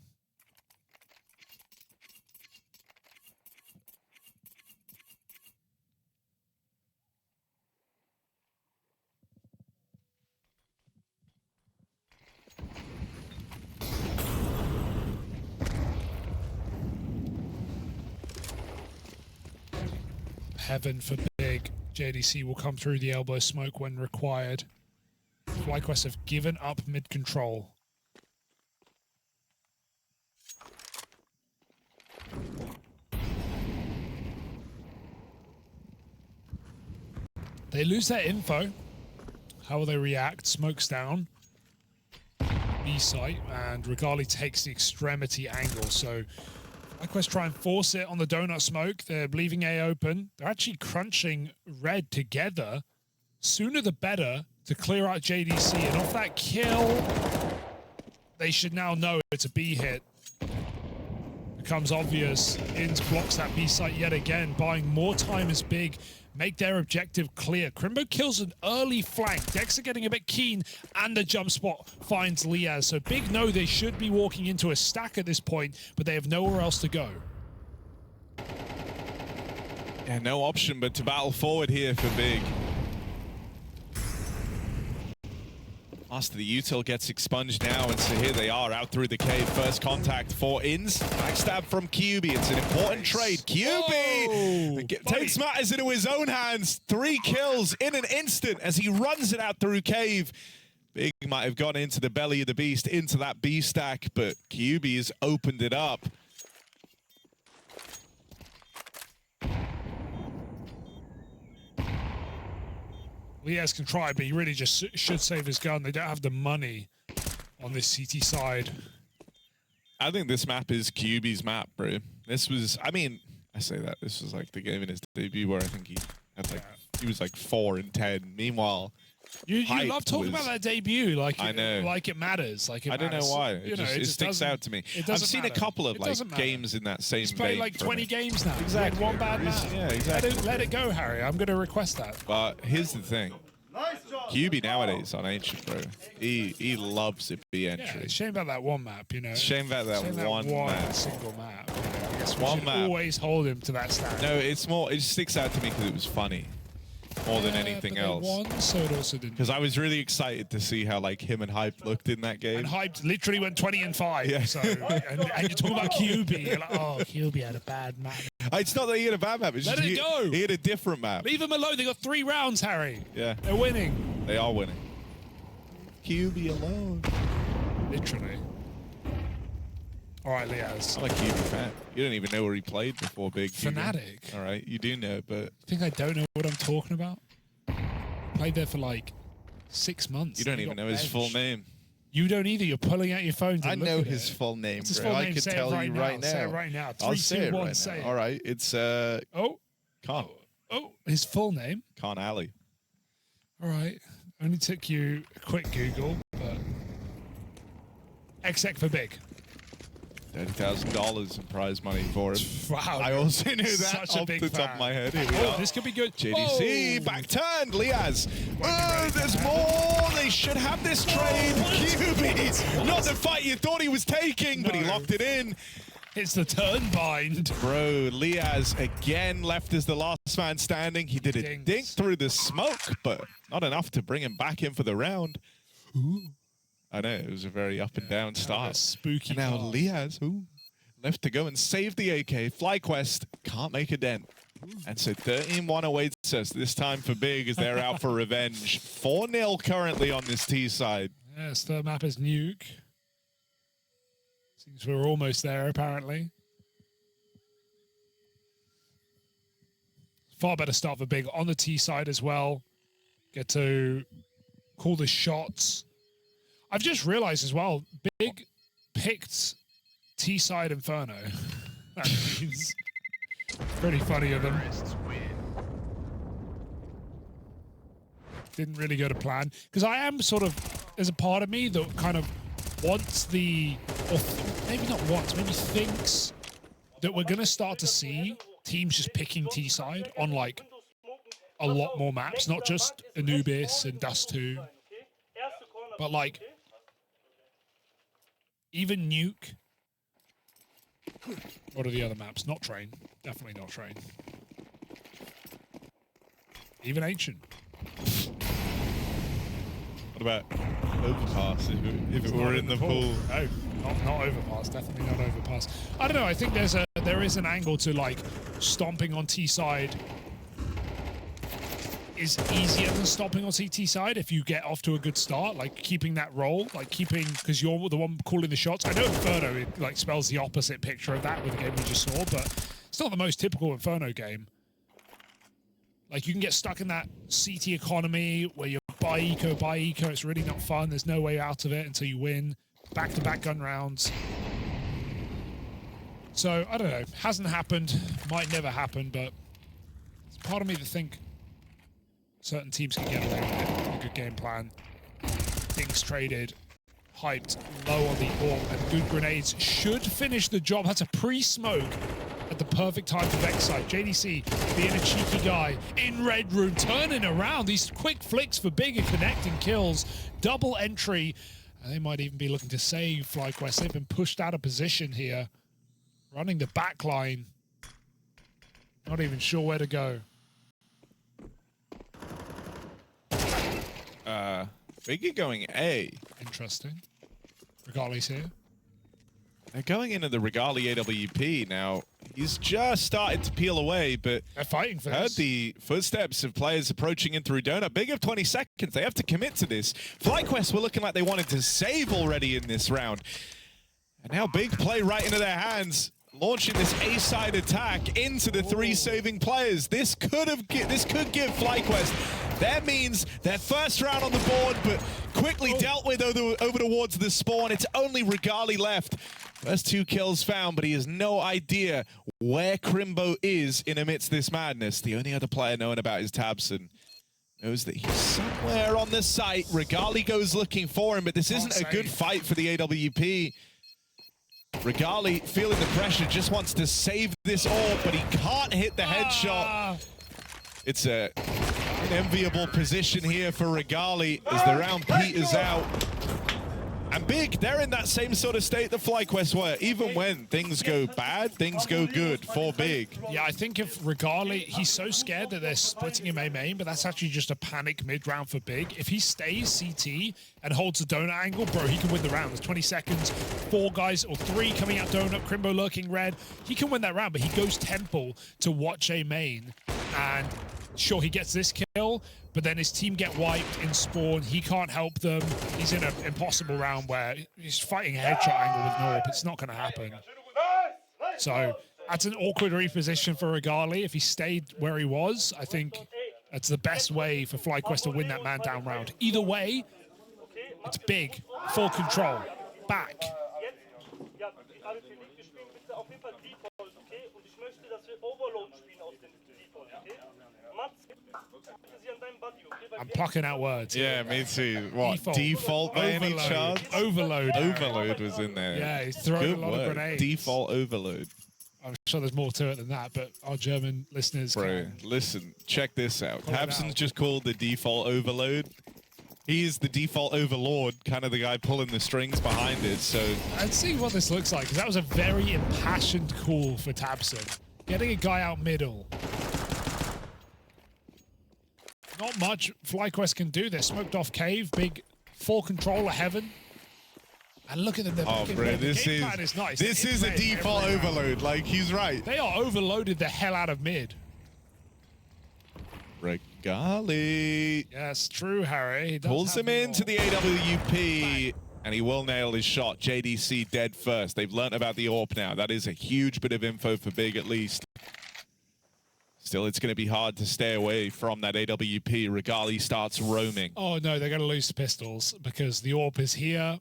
Heaven for Big. JDC will come through the elbow smoke when required. FlyQuest have given up mid-control. They lose their info. How will they react? Smoke's down. B site, and Regali takes the extremity angle, so FlyQuest try and force it on the donut smoke. They're leaving A open. They're actually crunching red together. Sooner the better to clear out JDC. And off that kill, they should now know it's a B hit. Becomes obvious. Ins blocks that B site yet again, buying more time as Big make their objective clear. Krimbo kills an early flank. Dexter getting a bit keen, and the jump spot finds Liaz. So Big know they should be walking into a stack at this point, but they have nowhere else to go. Yeah, no option but to battle forward here for Big. Master the util gets expunged now, and so here they are out through the cave. First contact for Ins. Backstab from QB. It's an important trade. QB takes matters into his own hands. 3 kills in an instant as he runs it out through cave. Big might have gone into the belly of the beast, into that B stack, but QB has opened it up. Liaz can try, but he really just should save his gun. They don't have the money on this CT side. I think this map is QB's map, bro. This was, I mean, I say that, this was like the game in his debut where I think he had like, he was like 4-10. Meanwhile, you love talking about that debut, like I know, like it matters. Like it I don't know why. It just sticks out to me. I've seen a couple of like games in that same He's played vein like 20 games now. Exactly. One bad map. Yeah, exactly. Let it go, Harry. I'm going to request that. But here's the thing. QB nowadays on Ancient, bro. He loves it be entry. Yeah, it's a shame about that one map, you know. Shame about that one map. Single map. You know, I guess we One should map. always hold him to that standard. No, it's more. It just sticks out to me because it was funny, more than anything but else. They won, so it also didn't. Because I was really excited to see how like him and Hype looked in that game. And Hype literally went 20-5. Yeah. So and you're talking about QB. You're like, oh, QB had a bad map. It's not that he had a bad map. It's Let just it go. He had a different map. Leave him alone. They got 3 rounds, Harry. Yeah. They're winning. They are winning. QB alone. Literally. All right, Liaz. I'm a QB fan. You don't even know where he played before Big. Fanatic. All right, you do know, but I think I don't know what I'm talking about. Played there for like 6 months. you don't even know his full name. You don't either. You're pulling out your phone to I look know at his it. full name, What's his bro. full I name? could Say tell it right you now. right now. Say it right now. 3, I'll say 2, it 1, right say now. it. All right, it's Oh, Khan. oh, his full name. Khan Ali. All right. Only took you a quick Google, but excl for big. $30,000 in prize money for him. Wow. I also knew that Such a off big the top fan. of my head. Here we Oh, are. this could be good. JDC, Oh. back turned, Liaz. Oh, there's more. They should have this trade. QB, not the fight you thought he was taking, but he locked it in. It's the turn bind. Bro, Liaz again left as the last man standing. He did a dink through the smoke, but not enough to bring him back in for the round. Ooh. I know, it was a very up and down start. Spooky. And now card. Liaz, left to go and save the AK. FlyQuest can't make a dent. And so 13-1 awaits us this time for Big as they're out for revenge. 4-0 currently on this T side. Yes, the map is Nuke. Seems we're almost there, apparently. Far better start for Big on the T side as well. Get to call the shots. I've just realized as well, Big picked T side Inferno. That means pretty funny of them. Didn't really go to plan. Because I am sort of, there's a part of me that kind of wants the, or maybe not wants, maybe thinks that we're going to start to see teams just picking T side on like a lot more maps, not just Anubis and Dust 2, but like even Nuke. What are the other maps? Not Train. Definitely not Train. Even Ancient. What about Overpass if it were in the pool? No, not Overpass. Definitely not Overpass. I don't know. I think there is an angle to like stomping on T side is easier than stomping on CT side if you get off to a good start, like keeping that role, like keeping, because you're the one calling the shots. I know Inferno, it like spells the opposite picture of that with the game we just saw, but it's not the most typical Inferno game. Like you can get stuck in that CT economy where you're buy eco, it's really not fun. There's no way out of it until you win. Back-to-back gun rounds. So, I don't know. Hasn't happened. Might never happen, but it's part of me that think certain teams can get away with it. A good game plan. Things traded. Hyped. Low on the AWP. And good grenades should finish the job. That's a pre-smoke at the perfect time for Vexite. JDC being a cheeky guy in Red Room. Turning around. These quick flicks for bigger connecting kills. Double entry. And they might even be looking to save FlyQuest. They've been pushed out of position here. Running the back line. Not even sure where to go. Biggie going A. Interesting. Regardless here. They're going into the Regali AWP now. He's just started to peel away, but they're fighting for heard this. the footsteps of players approaching in through Donut. Big of 20 seconds. They have to commit to this. FlyQuest were looking like they wanted to save already in this round. And now Big play right into their hands, launching this A-side attack into the three saving players. This could give FlyQuest their means, their first round on the board, but quickly dealt with over towards the spawn. It's only Regali left. First 2 kills found, but he has no idea where Krimbo is in amidst this madness. The only other player knowing about is tabseN. Knows that he's somewhere on the site. Regali goes looking for him, but this isn't a good fight for the AWP. Regali, feeling the pressure, just wants to save this orb, but he can't hit the headshot. It's an enviable position here for Regali as the round peters out. And Big, they're in that same sort of state that FlyQuest were. Even when things go bad, things go good for Big. Yeah, I think if Regali, he's so scared that they're splitting him A main, but that's actually just a panic mid-round for Big. If he stays CT and holds the donut angle, bro, he can win the round. There's 20 seconds, 4 guys or 3 coming out donut, Krimbo lurking red. He can win that round, but he goes temple to watch A main. And sure, he gets this kill, but then his team get wiped in spawn. He can't help them. He's in an impossible round where he's fighting a headshot angle with Norp. It's not going to happen. So that's an awkward reposition for Regali. If he stayed where he was, I think that's the best way for FlyQuest to win that man down round. Either way, it's Big, full control, back. I'm plucking out words. Yeah, me too. What, default by any chance? Overload. Overload was in there. Yeah, he's throwing a lot of grenades. Default overload. I'm sure there's more to it than that, but our German listeners can... Listen, check this out. tabseN's just called the default overload. He is the default overlord, kind of the guy pulling the strings behind it, so... Let's see what this looks like, because that was a very impassioned call for tabseN. Getting a guy out middle. Not much FlyQuest can do. They're smoked off cave, Big full control of heaven. And look at them. Oh, bro, this is nice. This is a default overload. Like, he's right. They are overloaded the hell out of mid. Regali. Yes, true, Harry. He pulls him into the AWP, and he will nail his shot. JDC dead first. They've learnt about the AWP now. That is a huge bit of info for Big, at least. Still, it's going to be hard to stay away from that AWP. Regali starts roaming. Oh, no, they're going to lose the pistols because the AWP is here.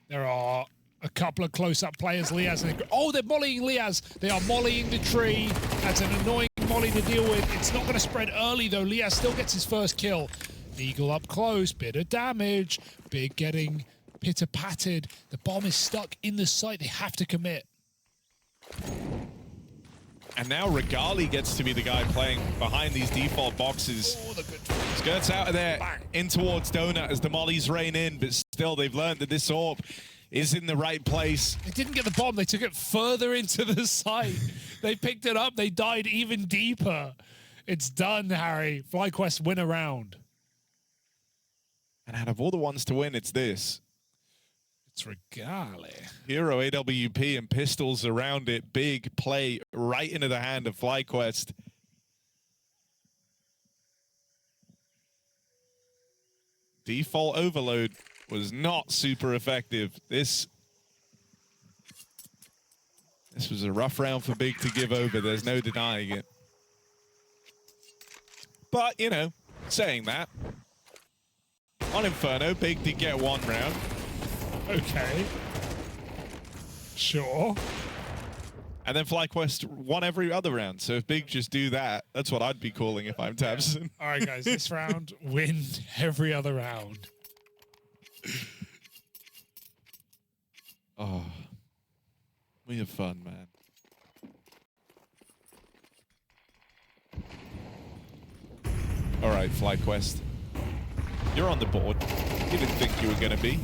There are a couple of close-up players. Liaz and... Oh, they're mollying Liaz. They are mollying the tree. That's an annoying molly to deal with. It's not going to spread early, though. Liaz still gets his first kill. Eagle up close. Bit of damage. Big getting pitter-patted. The bomb is stuck in the site. They have to commit. And now Regali gets to be the guy playing behind these default boxes. Oh, the good... Skirts out of there, in towards Donut as the mollies rain in, but still they've learned that this AWP is in the right place. They didn't get the bomb. They took it further into the site. They picked it up. They died even deeper. It's done, Harry. FlyQuest win a round. And out of all the ones to win, it's this. It's Regali. Hero AWP and pistols around it. Big play right into the hand of FlyQuest. Default overload was not super effective. This was a rough round for Big to give over. There's no denying it. But, you know, saying that, on Inferno, Big did get 1 round. Okay. Sure. And then FlyQuest won every other round. So if Big just do that, that's what I'd be calling if I'm tabseN. All right, guys, this round, win every other round. Oh, we have fun, man. All right, FlyQuest. You're on the board. You didn't think you were going to be.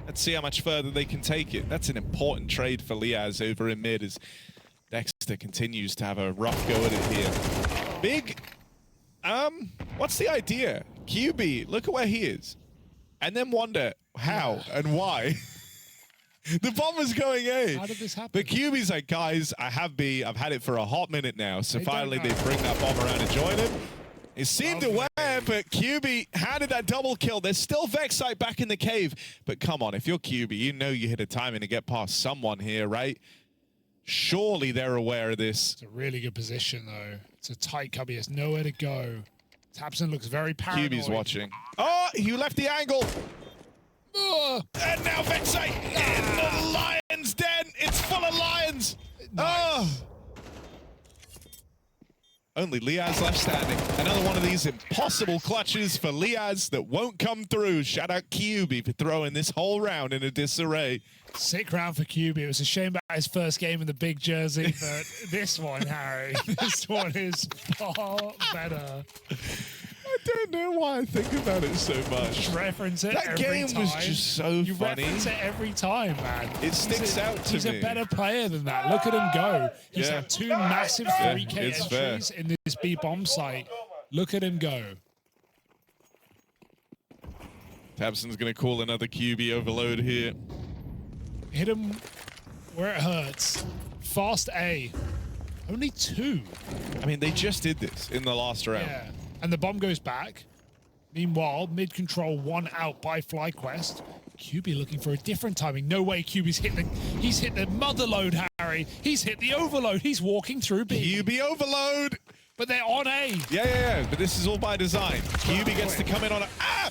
Let's see how much further they can take it. That's an important trade for Liaz over in mid as Dexter continues to have a rough go at it here. Big, what's the idea? QB, look at where he is. And then wonder how and why. The bomb was going A. How did this happen? But QB's like, guys, I've had it for a hot minute now. So They finally don't they know. bring that bomb around and join him. It seemed Lovely. aware, but QB handed that double kill. There's still Vexite back in the cave. But come on, if you're QB, you know you hit a timing to get past someone here, right? Surely they're aware of this. It's a really good position, though. It's a tight cubby. He has nowhere to go. Tapson looks very paranoid. QB's watching. Oh, you left the angle. Ugh. And now Vexite in the lion's den. It's full of lions. Oh. Only Liaz left standing. Another one of these impossible clutches for Liaz that won't come through. Shout out QB for throwing this whole round in a disarray. Sick round for QB. It was a shame about his first game in the big jersey, but this one, Harry, this one is far better. I don't know why I think about it so much. Just reference it That every game time. was just so You funny. reference it every time, man. It sticks out to He's me. a better player than that. Look at him go. He's Yeah. had 2 massive 3K it's fair. entries in this B bomb site. Look at him go. Tabson's going to call another QB overload here. Hit him where it hurts. Fast A. Only 2. I mean, they just did this in the last round. Yeah. And the bomb goes back. Meanwhile, mid control 1 out by FlyQuest. QB looking for a different timing. No way QB's he's hit the mother load, Harry. He's hit the overload. He's walking through B. QB overload. But they're on A. Yeah. But this is all by design. QB gets to come in on a... Ah!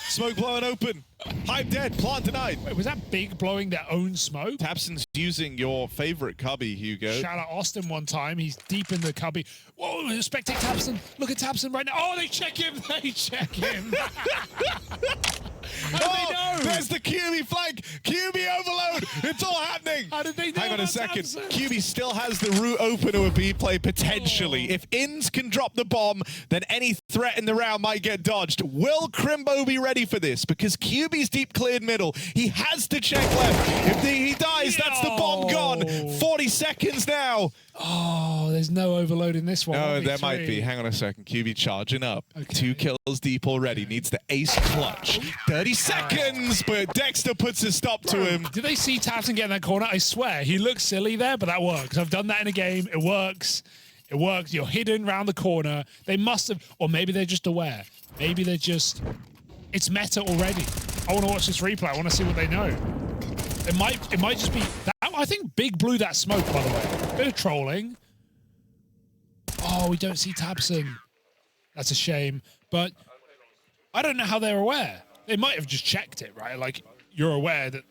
Smoke blowing open. Hive dead. Plant denied. Wait, was that Big blowing their own smoke? Tabson's using your favorite cubby, Hugo. Shout out Austin one time. He's deep in the cubby. Whoa, spectate Tabson. Look at Tabson right now. Oh, they check him. They check him. How did they know? There's the QB flank. QB overload. It's all happening. How did they know Hang on a about second. Tabson? QB still has the route open to a B play potentially. Oh. If Inns can drop the bomb, then any threat in the round might get dodged. Will Krimbo be ready for this? Because QB's deep cleared middle. He has to check left. If he dies, that's the bomb gone. 40 seconds now. Oh, there's no overload in this one. No, Only there might 3. be. Hang on a second. QB charging up. Okay. 2 kills deep already. Needs the ace clutch. 30 seconds, but Dexter puts a stop to him. Did they see Tabson get in that corner? I swear, he looks silly there, but that works. I've done that in a game. It works. It works. You're hidden round the corner. They must have, or maybe they're just aware. Maybe they're just, it's meta already. I want to watch this replay. I want to see what they know. It might just be that. I think Big blew that smoke, by the way. Bit of trolling. Oh, we don't see Tabson. That's a shame. But I don't know how they're aware. They might have just checked it, right? Like, you're aware that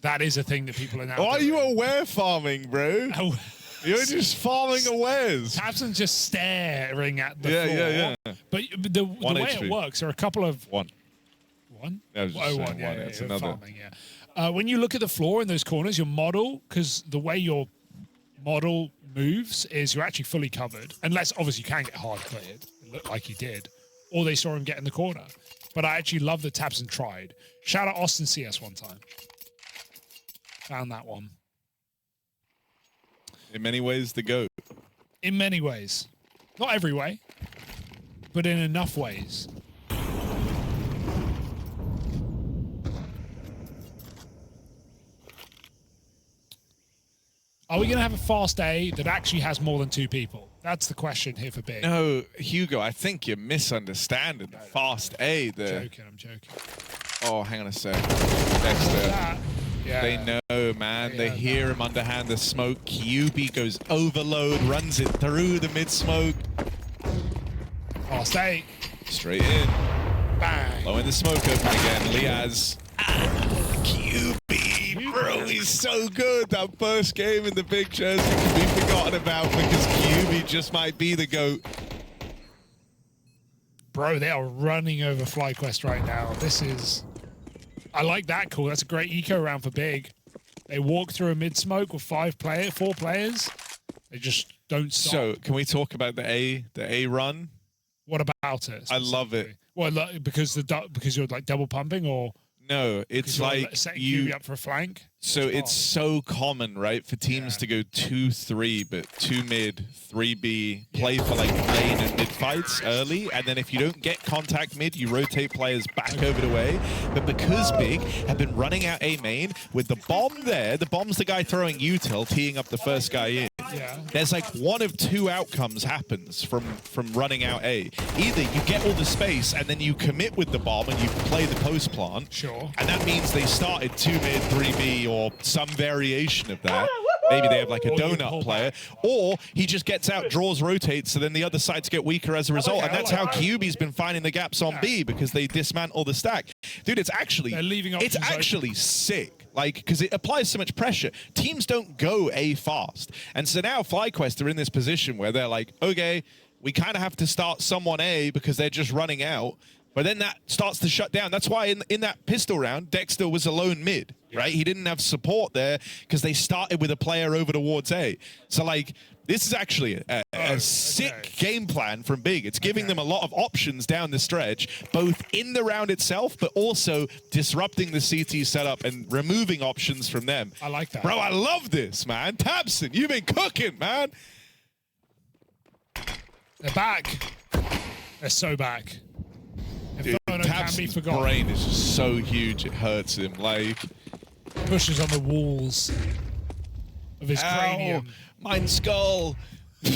that is a thing that people are now Why are doing. you aware farming, bro? Oh, You're just farming awares. Tabson's just staring at the Yeah, floor. yeah. But the One way HP. it works are a couple of... One. One? I was just Oh, saying one, yeah, one. yeah, It's yeah, another. farming, yeah. When you look at the floor in those corners, your model, because the way your model moves is you're actually fully covered. Unless, obviously, you can get hard cleared. It looked like he did. Or they saw him get in the corner. But I actually love that Tabson tried. Shout out Austin CS one time. Found that one. In many ways, the GOAT. In many ways. Not every way, but in enough ways. Are we going to have a fast A that actually has more than 2 people? That's the question here for Big. No, Hugo, I think you're misunderstanding the fast A. I'm joking. Oh, hang on a sec. Look Dexter. at that. Yeah. They know, man. They Yeah, hear him underhand the smoke. QB goes overload, runs it through the mid smoke. Fast A. Straight in. Bang. Blowing the smoke open again. Liaz. QB, bro, he's so good. That first game in the big jersey can be forgotten about because QB just might be the GOAT. Bro, they are running over FlyQuest right now. This is... I like that call. That's a great eco round for Big. They walk through a mid-smoke with 4 players. They just don't stop. So, can we talk about the A run? What about it? I love it. Well, because you're like double pumping, or No, it's like setting you QB up for a flank. So it's so common, right, for teams to go 2-3, but 2 mid, 3B, play for like lane and mid fights early, and then if you don't get contact mid, you rotate players back over the way. But because Big have been running out A main with the bomb there, the bomb's the guy throwing util, teeing up the first guy in. Yeah. There's like one of two outcomes happens from running out A. Either you get all the space and then you commit with the bomb and you play the post plant. Sure. And that means they started 2 mid, 3B, or some variation of that. Maybe they have like a donut player. Or he just gets out, draws, rotates, so then the other sides get weaker as a result. And that's how QB's been finding the gaps on B, because they dismantle the stack. Dude, it's actually sick. Like, because it applies so much pressure. Teams don't go A fast. And so now FlyQuest are in this position where they're like, okay, we kind of have to start someone A because they're just running out. But then that starts to shut down. That's why in that pistol round, Dexter was alone mid, right? He didn't have support there because they started with a player over towards A. So, like, this is actually a sick game plan from Big. It's giving them a lot of options down the stretch, both in the round itself, but also disrupting the CT setup and removing options from them. I like that. Bro, I love this, man. Tabson, you've been cooking, man. They're back. They're so back. Dude, Tabson's brain is just so huge, it hurts him. Like, pushes on the walls of his cranium. Mine skull. Had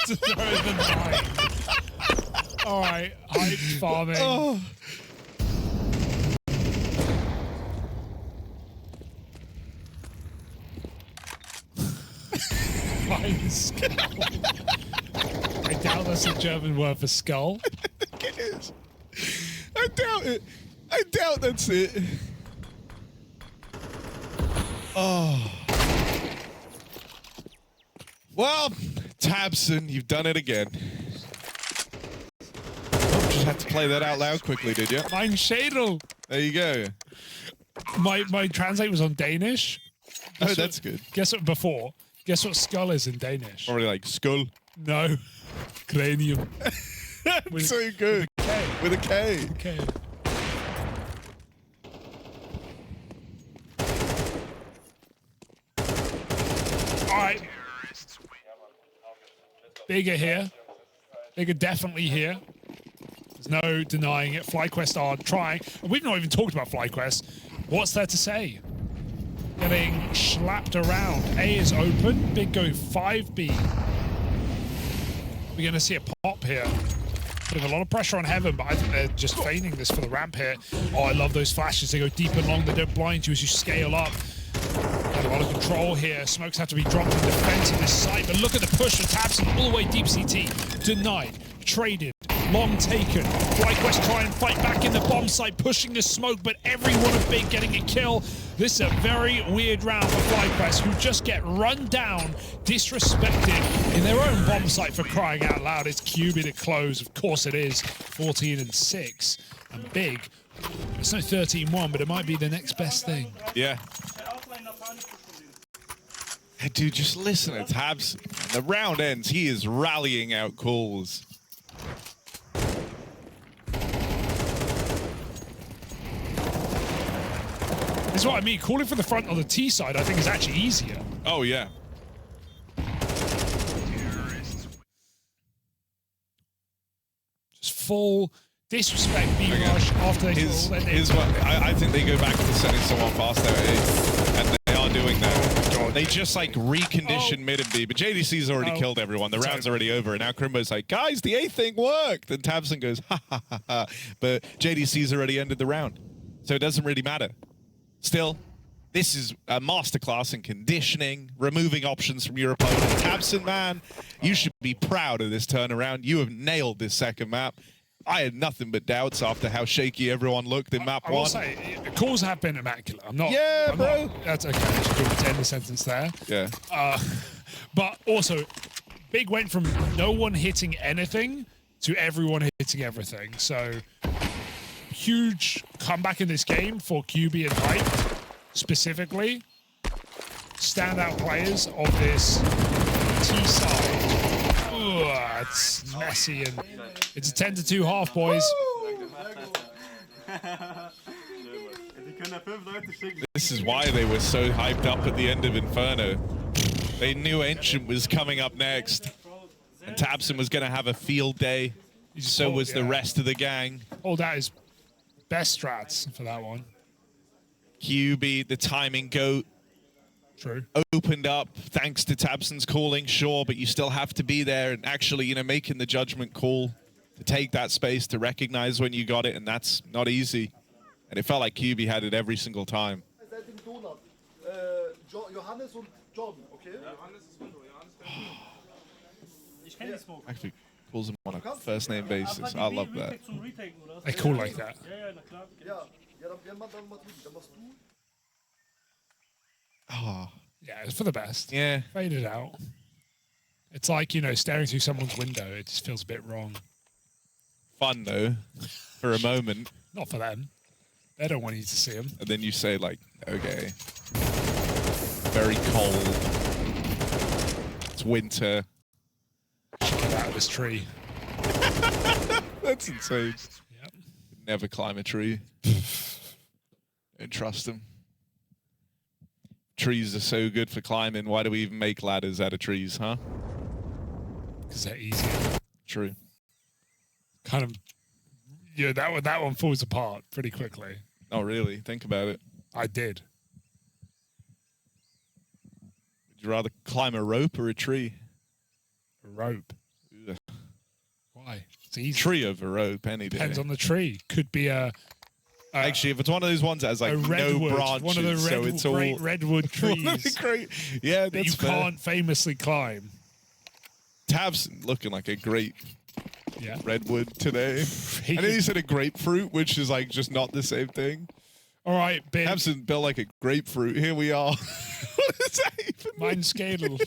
to throw the 9. All right, hyped farming. Oh. Mine skull. I doubt that's a German word for skull. I think it is. I doubt it. I doubt that's it. Oh. Well, Tabson, you've done it again. Oh, just had to play that out loud quickly, did you? Mein Schädel. There you go. My translate was on Danish. Oh, that's good. Guess what skull is in Danish? Probably like skull. No. Cranium. That's so good. With a K. Okay. All right. Bigger here. Bigger definitely here. There's no denying it. FlyQuest are trying. We've not even talked about FlyQuest. What's there to say? Getting slapped around. A is open. Big go 5B. We're going to see a pop here. Putting a lot of pressure on Heaven, but I think they're just feigning this for the ramp here. Oh, I love those flashes. They go deep and long. They don't blind you as you scale up. Got a lot of control here. Smokes have to be dropped in defense of this site, but look at the push from Tabson all the way deep CT. Denied. Traded. Long taken. FlyQuest try and fight back in the bomb site, pushing the smoke, but everyone of Big getting a kill. This is a very weird round for FlyQuest, who just get run down, disrespected in their own bomb site, for crying out loud. It's QB to close. Of course it is. 14-6. And Big, it's no 13-1, but it might be the next best thing. Yeah. Hey, dude, just listen to Tabs. The round ends. He is rallying out calls. This is what I mean. Calling for the front on the T side, I think, is actually easier. Oh, yeah. Just full disrespect B rush after they Here's what I think they go back to setting someone fast out, and they are doing that. They just like recondition mid and B, but JDC's already killed everyone. The round's already over, and now Krimbo's like, guys, the A thing worked. And Tabson goes, ha ha ha ha. But JDC's already ended the round, so it doesn't really matter. Still, this is a masterclass in conditioning, removing options from your opponent. Tabson, man, you should be proud of this turnaround. You have nailed this second map. I had nothing but doubts after how shaky everyone looked in map 1. I will say, the calls have been immaculate. I'm not... Yeah, bro. That's okay. I should do end the sentence there. Yeah. But also, Big went from no one hitting anything to everyone hitting everything. So, huge comeback in this game for QB and Hype, specifically. Standout players of this T side. It's messy, and it's a 10-2 half, boys. This is why they were so hyped up at the end of Inferno. They knew Ancient was coming up next. And tabseN was going to have a field day. So was the rest of the gang. Oh, that is best strats for that one. QB, the timing goat. True. Opened up thanks to tabseN's calling, sure, but you still have to be there and actually, you know, making the judgment call to take that space, to recognize when you got it, and that's not easy. And it felt like QB had it every single time. Actually calls him on a first name basis. I love that. They call like that. Oh. Yeah, it's for the best. Yeah. Fade it out. It's like, you know, staring through someone's window. It just feels a bit wrong. Fun, though, for a moment. Not for them. They don't want you to see them. And then you say, like, okay. Very cold. It's winter. Get out of this tree. That's insane. Yep. Never climb a tree. Don't trust them. Trees are so good for climbing. Why do we even make ladders out of trees, huh? Because they're easier. True. Kind of, yeah, that one falls apart pretty quickly. Oh, really? Think about it. I did. Would you rather climb a rope or a tree? A rope. Ugh. Why? It's easy. Tree over rope any day. Depends on the tree. Could be a... Actually, if it's one of those ones that has like no branches, one of the so it's great all redwood trees great. Yeah, that you can't famously climb. tabseN looking like a great redwood today. I know you said a grapefruit, which is like just not the same thing. All right, Ben. tabseN built like a grapefruit. Here we are. What does that even mean? Mine's scalable.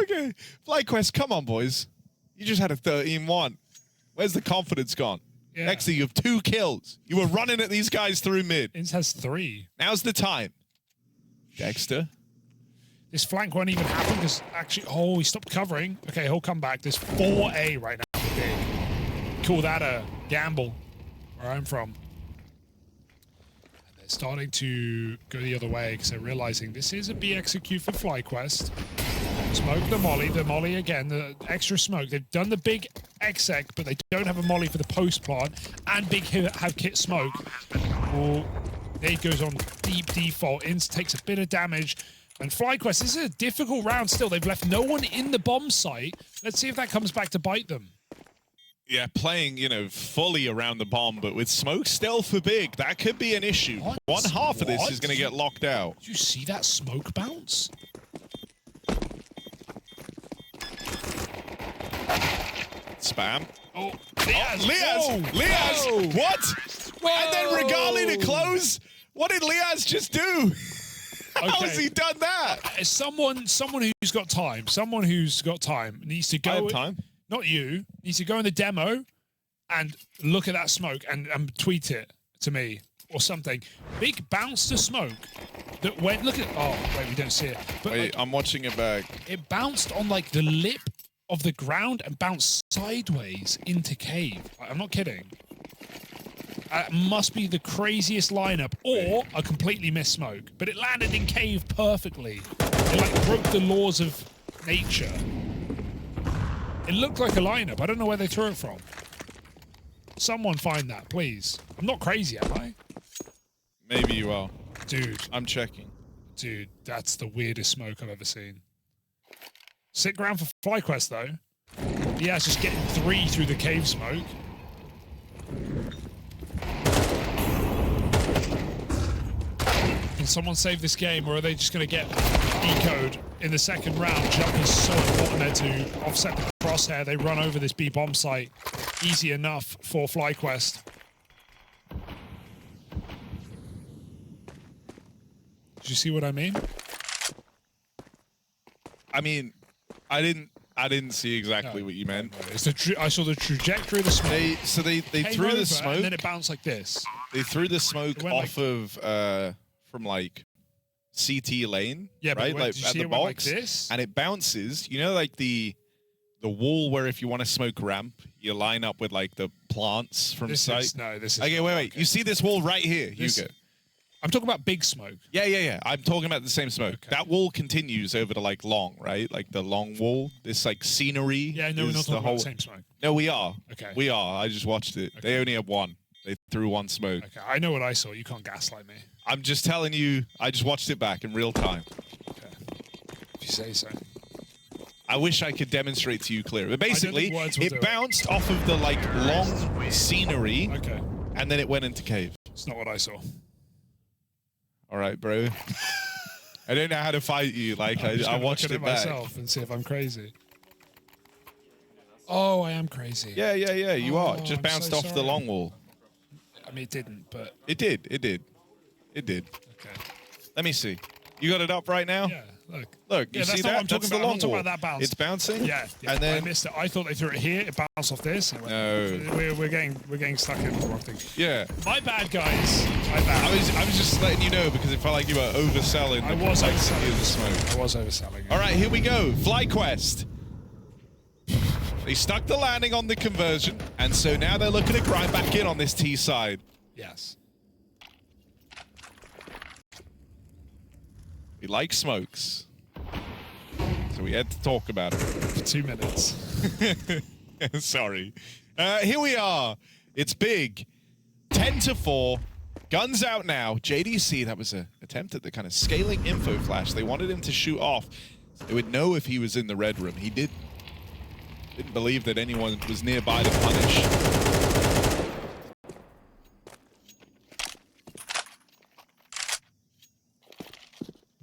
Okay, FlyQuest, come on, boys. You just had a 13-1. Where's the confidence gone? Yeah. Next thing, you have 2 kills. You were running at these guys through mid. Inz has 3. Now's the time. Dexter. This flank won't even happen because actually, he stopped covering. Okay, he'll come back. There's 4A right now. Big. Call that a gamble where I'm from. And they're starting to go the other way because they're realizing this is a B execute for FlyQuest. Smoke the molly again, the extra smoke. They've done the big exec, but they don't have a molly for the post plant, and big have kit smoke. Oh, Nade goes on deep default. Inz takes a bit of damage, and FlyQuest, this is a difficult round still. They've left no one in the bomb site. Let's see if that comes back to bite them. Yeah, playing, you know, fully around the bomb, but with smoke still for big, that could be an issue. What? One half of this What? is going to get locked out. Did you see that smoke bounce? Spam. Oh, Liaz! Liaz! Whoa. What? Whoa. And then Regali to close? What did Liaz just do? How has he done that? Someone who's got time needs to go. I have time. Not you. Needs to go in the demo and look at that smoke and tweet it to me or something. Big bounce to smoke that went. Look at. Oh wait, we don't see it. But Wait, like, I'm watching it back. it bounced on like the lip of the ground and bounced sideways into cave. I'm not kidding. It must be the craziest lineup or a completely missed smoke. But it landed in cave perfectly. It like broke the laws of nature. It looked like a lineup. I don't know where they threw it from. Someone find that, please. I'm not crazy, am I? Maybe you are. Dude. I'm checking. Dude, that's the weirdest smoke I've ever seen. Sit ground for FlyQuest, though. Yeah, it's just getting 3 through the cave smoke. Can someone save this game, or are they just going to get decode in the second round? Jump is so important there to offset the crosshair. They run over this B bomb site. Easy enough for FlyQuest. Did you see what I mean? I mean, I didn't see exactly what you meant. It's the I saw the trajectory of the smoke. They threw the smoke, and then it bounced like this. They threw the smoke off like, of from like CT lane, yeah, right? But like did you at see the it went box, like this? and it bounces. You know, like the the wall where if you want to smoke ramp, you line up with like the plants from site. This is Okay, wait. You see this wall right here, Hugo? I'm talking about big smoke. Yeah. I'm talking about the same smoke. Okay. That wall continues over to like long, right? Like the long wall. This like scenery. Yeah, no, we're not talking about the same smoke. No, we are. Okay. We are. I just watched it. Okay. They only have one. They threw one smoke. Okay, I know what I saw. You can't gaslight me. I'm just telling you, I just watched it back in real time. Okay. If you say so. I wish I could demonstrate to you clearer. But basically, it do bounced off of the like long scenery, Okay. and then it went into cave. It's not what I saw. All right, bro. I don't know how to fight you. Like I watched it back. myself and see if I'm crazy. Oh, I am crazy. Yeah. You are. Just I'm bounced so off the sorry. long wall. I mean, it didn't, but It did. okay. Let me see. You got it up right now? Yeah, look. Look, Yeah, you that's see not what that? I'm talking That's the about. I'm long not talking wall. about that bounce. It's bouncing? Yeah. And then I missed it. I thought they threw it here. It bounced off this. And we're getting stuck in the wrong thing. yeah. My bad, guys. My bad. I was just letting you know because it felt like you were overselling I the was complexity overselling. of the smoke. I was overselling it. All right, here we go. FlyQuest. They stuck the landing on the conversion, and so now they're looking to grind back in on this T side. Yes. We like smokes, so we had to talk about it. For 2 minutes. Sorry. Here we are. It's big. 10-4. Guns out now. JDC, that was an attempt at the kind of scaling info flash. They wanted him to shoot off. They would know if he was in the red room. He didn't believe that anyone was nearby to punish.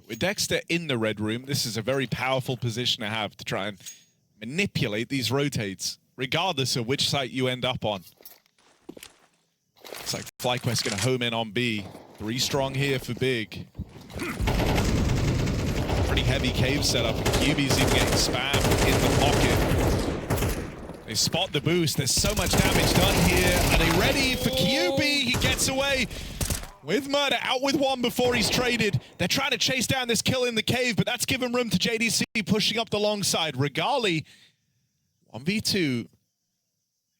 With Dexter in the red room, this is a very powerful position to have to try and manipulate these rotates, regardless of which site you end up on. It's like FlyQuest going to home in on B. 3 strong here for big. Pretty heavy cave setup, and QB's even getting spammed in the pocket. They spot the boost. There's so much damage done here. Are they ready for QB? He gets away with murder, out with 1 before he's traded. They're trying to chase down this kill in the cave, but that's given room to JDC pushing up the long side. Regali, 1v2.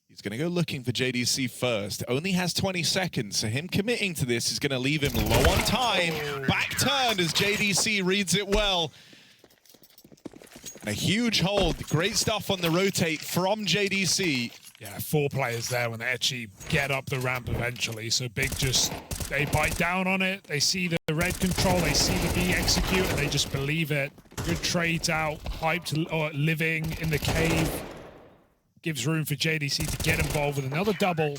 He's going to go looking for JDC first. Only has 20 seconds, so him committing to this is going to leave him low on time. Back turned as JDC reads it well. And a huge hold. Great stuff on the rotate from JDC. Yeah, 4 players there when they actually get up the ramp eventually. So Big just, they bite down on it. They see the red control. They see the B execute, and they just believe it. Good trades out. Hyped or living in the cave. Gives room for JDC to get involved with another double.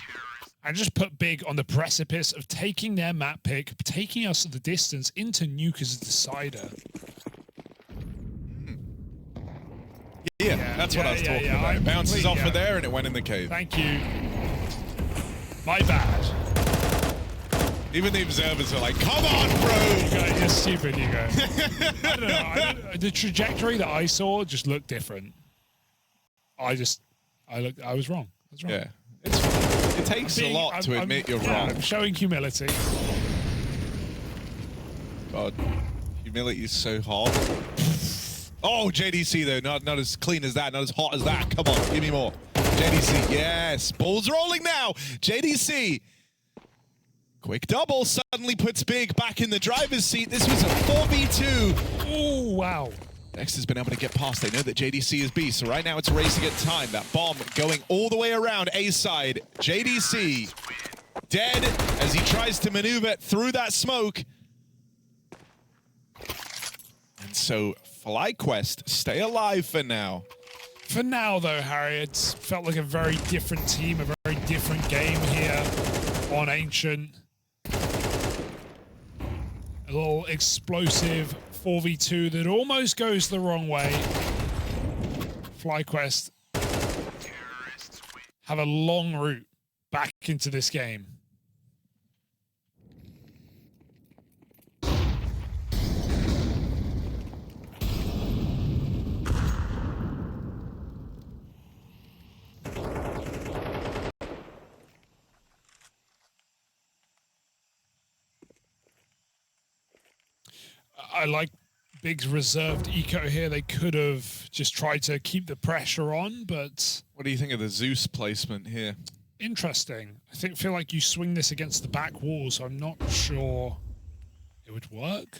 And just put Big on the precipice of taking their map pick, taking us the distance into Nuke as a decider. Yeah, that's what I was talking about. It bounces off of there and it went in the cave. Thank you. My bad. Even the observers are like, come on, bro! You're stupid, you go. I don't know. The trajectory that I saw just looked different. I was wrong. I was wrong. Yeah. It takes a lot to admit you're wrong. I'm showing humility. God, humility is so hard. Oh, JDC though, not as clean as that, not as hot as that. Come on, give me more. JDC, yes. Balls rolling now. JDC. Quick double suddenly puts Big back in the driver's seat. This was a 4v2. Oh, wow. Dexter's been able to get past. They know that JDC is B, so right now it's racing at time. That bomb going all the way around A side. JDC dead as he tries to maneuver through that smoke. And so FlyQuest stay alive for now. For now, though, Harry, it's felt like a very different team, a very different game here on Ancient. A little explosive 4v2 that almost goes the wrong way. FlyQuest have a long route back into this game. I like Big's reserved eco here. They could have just tried to keep the pressure on, but... What do you think of the Zeus placement here? Interesting. I feel like you swing this against the back wall, so I'm not sure it would work.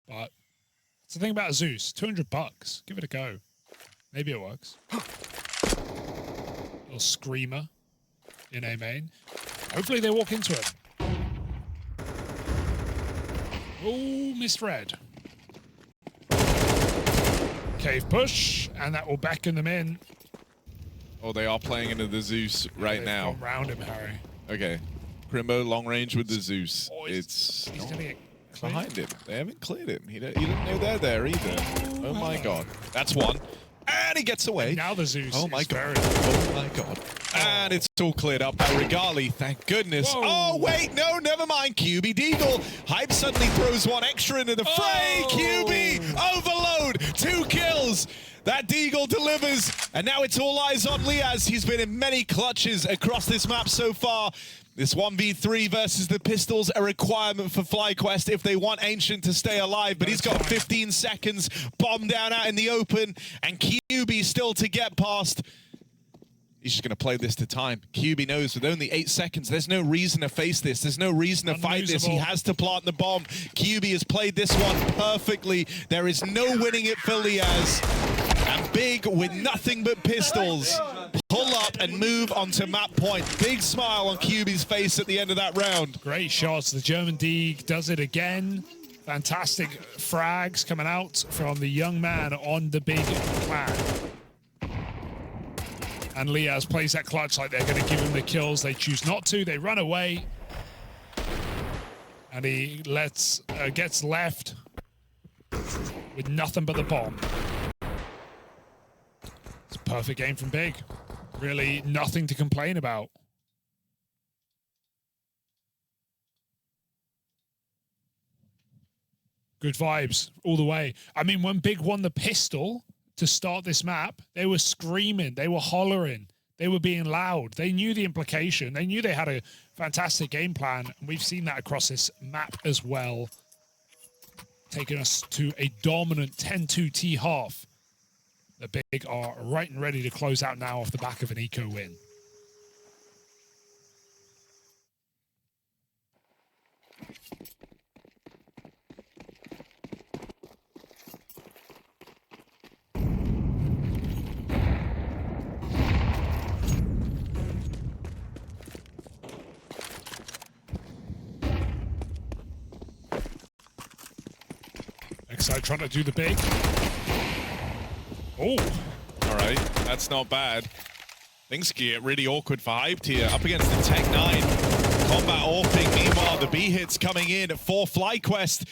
But it's the thing about Zeus. $200. Give it a go. Maybe it works. Little screamer in A main. Hopefully they walk into it. Oh, misread. Cave push, and that will beckon them in. Oh, they are playing into the Zeus right now. Gone round him, Harry. Okay. Krimbo, long range with the Zeus. Oh, he's gonna get behind him. They haven't cleared him. He didn't know they're there either. Oh my god. That's one. And he gets away. And now the Zeus. Oh my is god. very... Oh my god. And it's all cleared up by Regali. Thank goodness. Whoa. Oh wait, no, never mind. QB Deagle. Hype suddenly throws one extra into the fray. Oh. QB overload. 2 kills. That Deagle delivers, and now it's all eyes on Liaz. He's been in many clutches across this map so far. This 1v3 versus the Pistols, a requirement for FlyQuest if they want Ancient to stay alive, but he's got 15 seconds, bomb down out in the open, and QB still to get past. He's just going to play this to time. QB knows with only 8 seconds, there's no reason to face this. There's no reason to fight this. He has to plant the bomb. QB has played this one perfectly. There is no winning it for Liaz. And Big, with nothing but pistols, pull up and move onto map point. Big smile on QB's face at the end of that round. Great shots. The German Deeg does it again. Fantastic frags coming out from the young man on the Big clan. And Liaz plays that clutch like they're going to give him the kills. They choose not to. They run away. And he gets left with nothing but the bomb. It's a perfect game from Big. Really nothing to complain about. Good vibes all the way. I mean, when Big won the pistol to start this map, they were screaming, they were hollering, they were being loud. They knew the implication. They knew they had a fantastic game plan. And we've seen that across this map as well. Taking us to a dominant 10-2 T-half. The Big are right and ready to close out now off the back of an eco win. excl trying to do the Big. Oh. All right, that's not bad. Things get really awkward for Hyped here. Up against the Tech 9. Combat AWPing. Meanwhile, the B hits coming in for FlyQuest.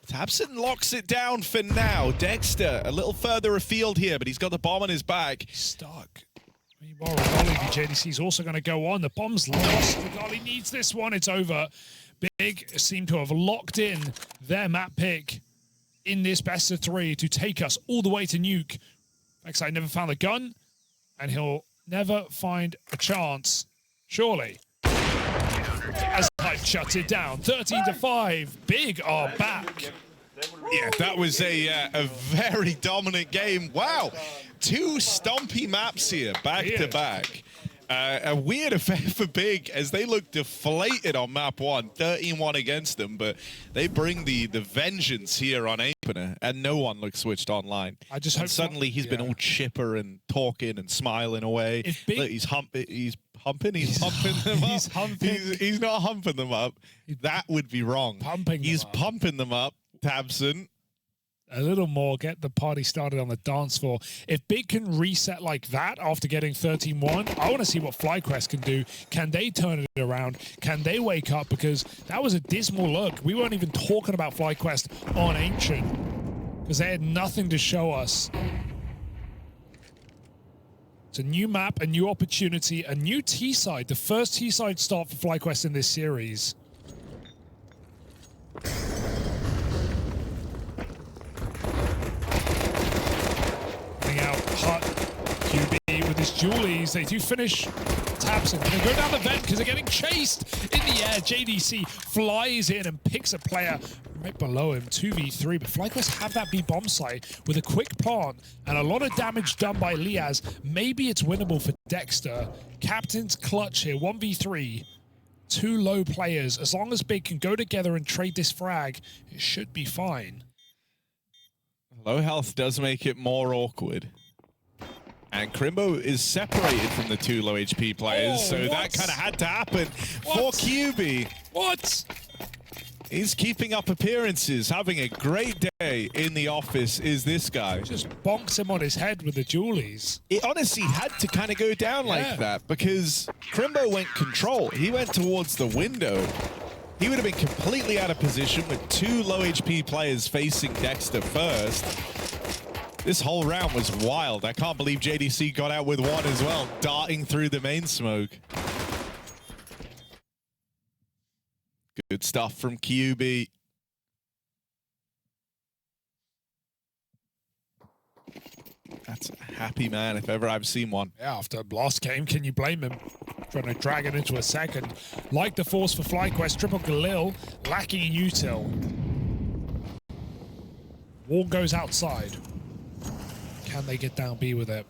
tabseN locks it down for now. Dexter a little further afield here, but he's got the bomb on his back. Stuck. Meanwhile, Regali, the JDC is also going to go on. The bomb's lost. Regali needs this one. It's over. Big seem to have locked in their map pick in this best of 3 to take us all the way to Nuke. excl never found the gun, and he'll never find a chance, surely. As Hype shuts it down, 13-5. Big are back. Yeah, that was a very dominant game. Wow, 2 stompy maps here, back to back. A weird affair for Big as they look deflated on map 1, 13-1 against them, but they bring the vengeance here on Opener, and no one looks switched online. I just hope suddenly he's been all chipper and talking and smiling away. Look, he's humping them up. He's not humping them up. That would be wrong. He's pumping them up, tabseN. A little more, get the party started on the dance floor. If Big can reset like that after getting 13-1, I want to see what FlyQuest can do. Can they turn it around? Can they wake up? Because that was a dismal look. We weren't even talking about FlyQuest on Ancient because they had nothing to show us. It's a new map, a new opportunity, a new T-side. The first T-side start for FlyQuest in this series. Out Hut, QB with his Julies. They do finish tabseN. They go down the vent because they're getting chased in the air. JDC flies in and picks a player right below him, 2v3, but FlyQuest have that B bomb site with a quick plant and a lot of damage done by Liaz. Maybe it's winnable for Dexter. Captain's clutch here, 1v3. Two low players. As long as Big can go together and trade this frag, it should be fine. Low health does make it more awkward. And Krimbo is separated from the two low HP players, so that kind of had to happen for QB. What? He's keeping up appearances, having a great day in the office, is this guy. Just bonks him on his head with the dualies. It honestly had to kind of go down like that because Krimbo went control. He went towards the window. He would have been completely out of position with two low HP players facing Dexter first. This whole round was wild. I can't believe JDC got out with one as well, darting through the main smoke. Good stuff from QB. That's a happy man if ever I've seen one. Yeah, after last game, can you blame him? Trying to drag it into a second. Like the force for FlyQuest, triple Galil, lacking in util. Wall goes outside. Can they get down B with it?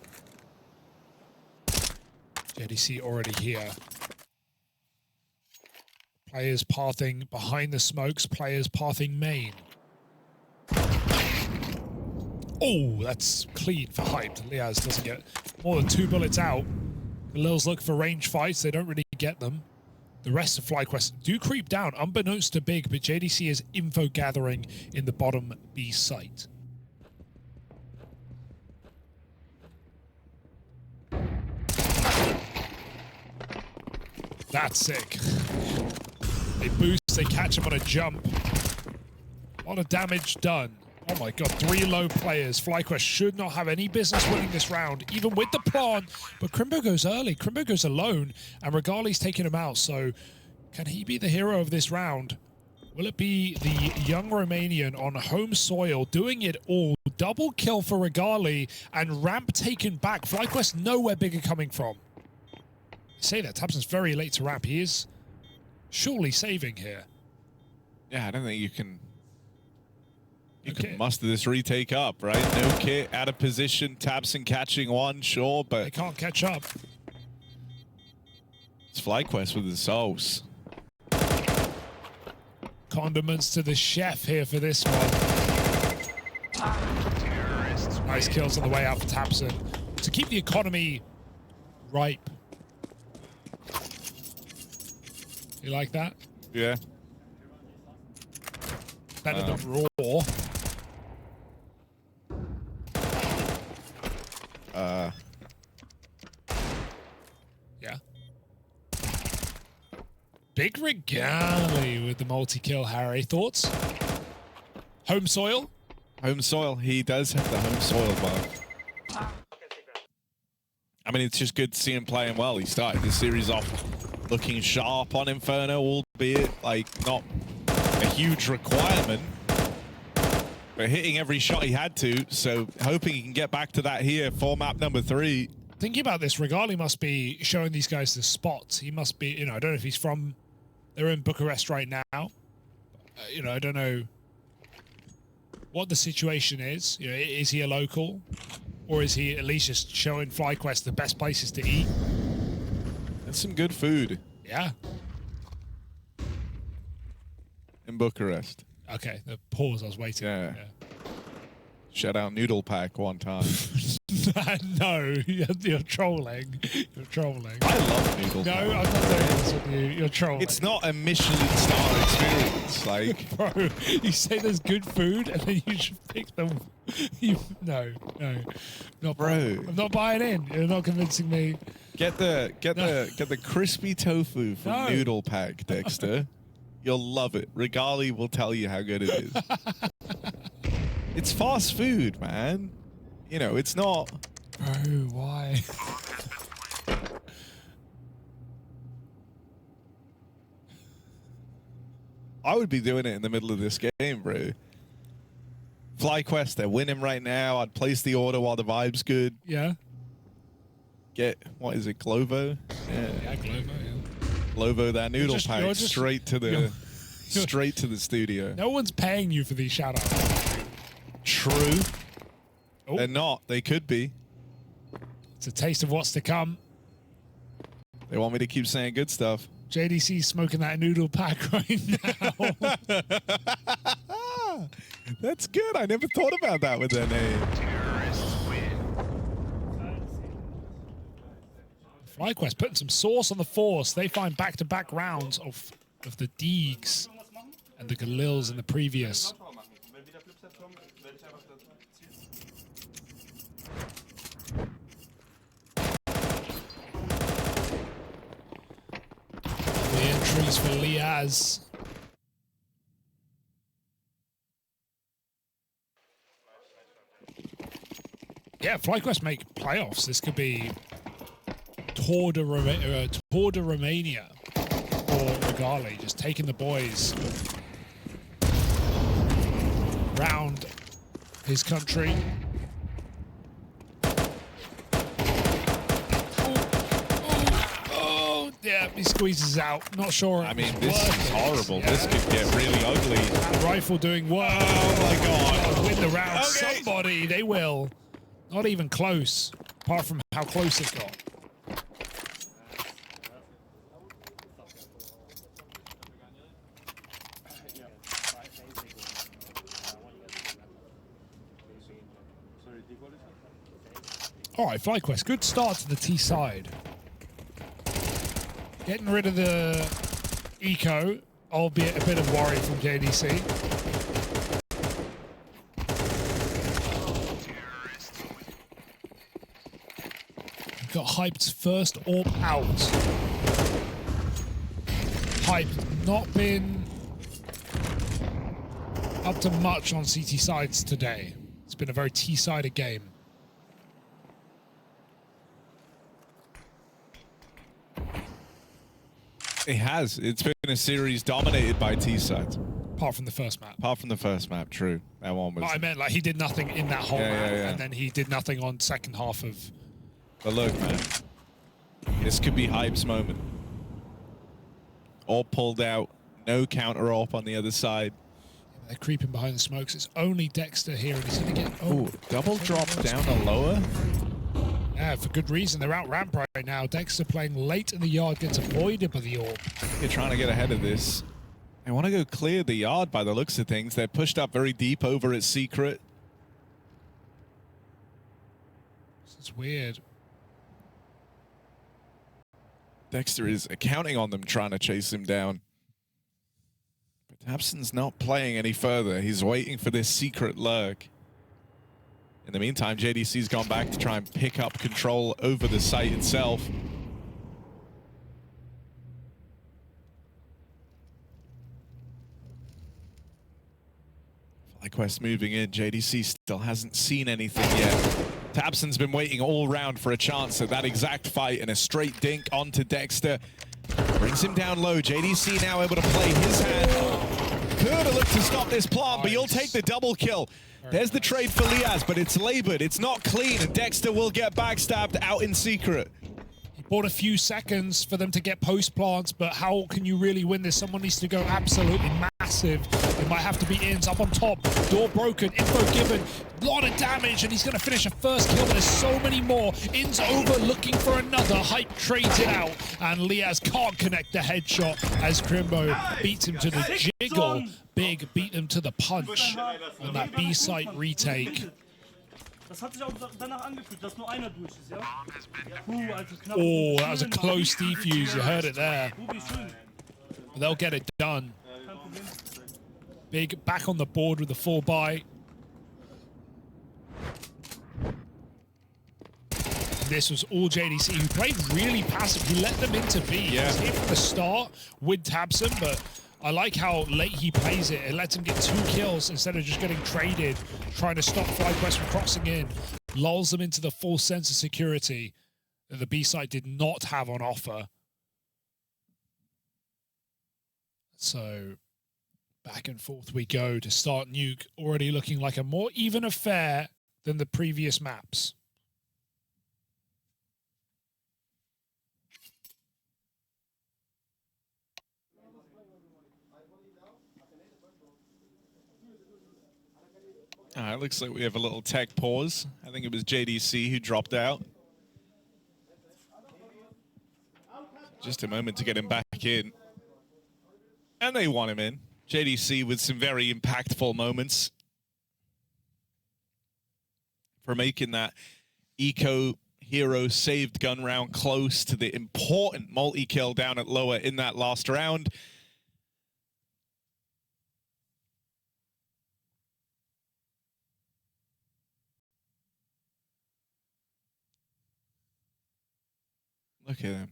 JDC already here. Players pathing behind the smokes, players pathing main. Oh, that's clean for hyped. Liaz doesn't get more than 2 bullets out. Galil's look for range fights, they don't really get them. The rest of FlyQuest do creep down, unbeknownst to Big, but JDC is info gathering in the bottom B site. That's sick. They boost, they catch him on a jump. A lot of damage done. Oh my god, 3 low players. FlyQuest should not have any business winning this round, even with the plant. But Krimbo goes early. Krimbo goes alone, and Regali's taking him out. So, can he be the hero of this round? Will it be the young Romanian on home soil doing it all? Double kill for Regali, and ramp taken back. FlyQuest know where Big are coming from. Say that tabseN's very late to ramp. He is surely saving here. Yeah, I don't think you can muster this retake up, right? No kit, out of position, tabseN catching one, sure, but they can't catch up. It's FlyQuest with the souls. Condiments to the chef here for this one. Nice kills on the way out for tabseN to keep the economy ripe. You like that? Yeah. Better than raw. Yeah. Big Regali with the multi-kill, Harry. Thoughts? Home soil? Home soil. He does have the home soil buff. I mean, it's just good to see him playing well. He started this series off looking sharp on Inferno, albeit like not a huge requirement, but hitting every shot he had to, so hoping he can get back to that here for map number 3. Thinking about this, Regali must be showing these guys the spots. He must be, you know, I don't know if he's from, they're in Bucharest right now. You know, I don't know what the situation is. You know, is he a local? Or is he at least just showing FlyQuest the best places to eat? That's some good food. Yeah. In Bucharest. Okay, the pause, I was waiting. Yeah. Shout out Noodle Pack one time. No, you're trolling. You're trolling. I love Noodle Pack. No, I'm not doing this with you. You're trolling. It's not a Michelin star experience. Like, bro, you say there's good food and then you should pick them. No, not bro. I'm not buying in. You're not convincing me. Get the crispy tofu from Noodle Pack, Dexter. You'll love it. Regali will tell you how good it is. It's fast food, man. You know, it's not... Bro, why? I would be doing it in the middle of this game, bro. FlyQuest, they're winning right now. I'd place the order while the vibe's good. Yeah. Get, what is it, Glovo? Yeah, Glovo, yeah. Glovo that Noodle Pack straight to the Straight to the studio. No one's paying you for these shout-outs. True. Oh. They're not. They could be. It's a taste of what's to come. They want me to keep saying good stuff. JDC's smoking that noodle pack right now. That's good. I never thought about that with their name. FlyQuest putting some sauce on the force. They find back-to-back rounds of the Deegs and the Galils in the previous. The entries for Liaz. Yeah, FlyQuest make playoffs. This could be Tour de Romania or Regali, just taking the boys round his country. Oh, yeah, he squeezes out. Not sure. I mean, this is horrible. Yeah. This could get really ugly. That rifle doing work. Oh my God. Win the round. Okay. Somebody, they will. Not even close, apart from how close it got. All right, FlyQuest, good start to the T side. Getting rid of the eco, albeit a bit of worry from JDC. Got Hyped's first AWP out. Hype not been up to much on CT sides today. It's been a very T-sided game. It has. It's been a series dominated by T-sides. Apart from the first map. Apart from the first map, true. That one was... But I meant, like, he did nothing in that whole map, and then he did nothing on second half of... But look, man. This could be Hype's moment. All pulled out. No counter op on the other side. Yeah, they're creeping behind the smokes. It's only Dexter here, and he's going to get... Oh, double drop down a lower? Yeah, for good reason. They're out ramp right now. Dexter playing late in the yard gets avoided by the AWP. They're trying to get ahead of this. They want to go clear the yard by the looks of things. They're pushed up very deep over at Secret. This is weird. Dexter is counting on them, trying to chase him down. But Tabson's not playing any further. He's waiting for this secret lurk. In the meantime, JDC's gone back to try and pick up control over the site itself. FlyQuest moving in. JDC still hasn't seen anything yet. Tabson's been waiting all round for a chance at that exact fight, and a straight dink onto Dexter. Brings him down low. JDC now able to play his hand. Could have looked to stop this plant, but you'll take the double kill. There's the trade for Liaz, but it's labored. It's not clean, and Dexter will get backstabbed out in Secret. He bought a few seconds for them to get post plants, but how can you really win this? Someone needs to go absolutely massive. It might have to be Ins up on top. Door broken, info given, a lot of damage, and he's going to finish a first kill, but there's so many more. Ins over, looking for another. Hype trades it out, and Liaz can't connect the headshot as Krimbo beats him to the jiggle. Big beat him to the punch on that B-site retake. Das hat sich auch danach angefühlt, dass nur einer durch ist, ja? Oh, that was a close defuse. You heard it there. They'll get it done. Big back on the board with the 4-buy. This was all JDC, who played really passive. He let them into B. He was here from the start with Tabson, but I like how late he plays it. It lets him get 2 kills instead of just getting traded, trying to stop FlyQuest from crossing in. Lulls them into the full sense of security that the B site did not have on offer. So back and forth we go to start Nuke, already looking like a more even affair than the previous maps. It looks like we have a little tech pause. I think it was JDC who dropped out. Just a moment to get him back in. And they want him in. JDC with some very impactful moments for making that eco hero saved gun round close to the important multi-kill down at lower in that last round. Look at him.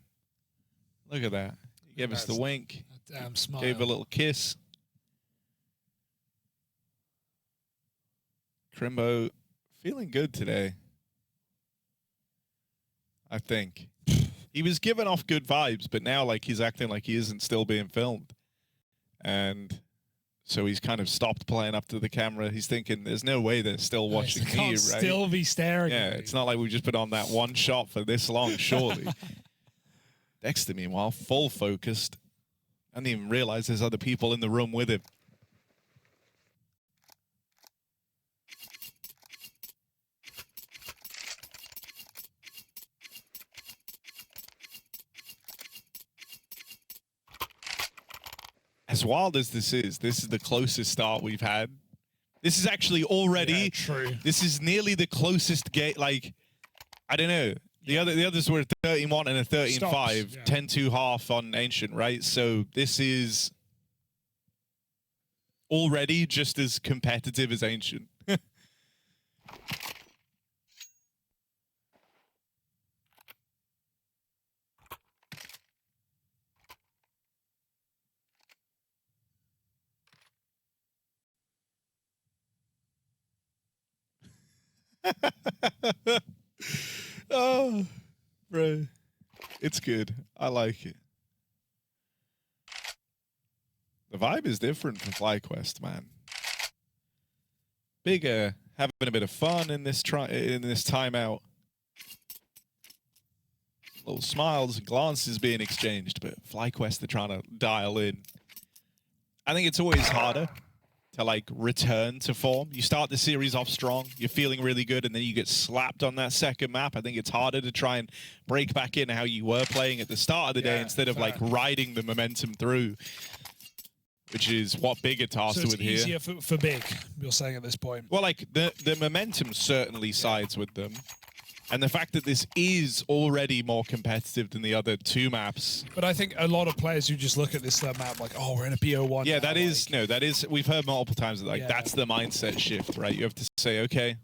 Look at that. He gave us the wink. Damn smile. Gave a little kiss. Krimbo feeling good today. I think. He was giving off good vibes, but now like he's acting like he isn't still being filmed. And so he's kind of stopped playing up to the camera. He's thinking, there's no way they're still watching me, right? Still be staring. Yeah, it's not like we just put on that one shot for this long, surely. Dexter, meanwhile, full focused. I didn't even realize there's other people in the room with him. As wild as this is the closest start we've had. This is actually already true. This is nearly the closest game. Like, I don't know. The others were 13-1 and a 13-5, yeah. 10-2 half on Ancient, right? So this is already just as competitive as Ancient. Oh, bro. It's good. I like it. The vibe is different from FlyQuest, man. Bigger, having a bit of fun in this timeout. Little smiles and glances being exchanged, but FlyQuest they're trying to dial in. I think it's always harder to like return to form. You start the series off strong, you're feeling really good, and then you get slapped on that second map. I think it's harder to try and break back in how you were playing at the start of the day instead of like riding the momentum through, which is what Big are tasked with here. So it's easier for Big, you're saying at this point. Well, like the momentum certainly sides with them. And the fact that this is already more competitive than the other two maps. But I think a lot of players who just look at this map like, oh, we're in a BO1. Yeah, now, that is, no, that is, we've heard multiple times that like, that's the mindset shift, right? You have to say, okay,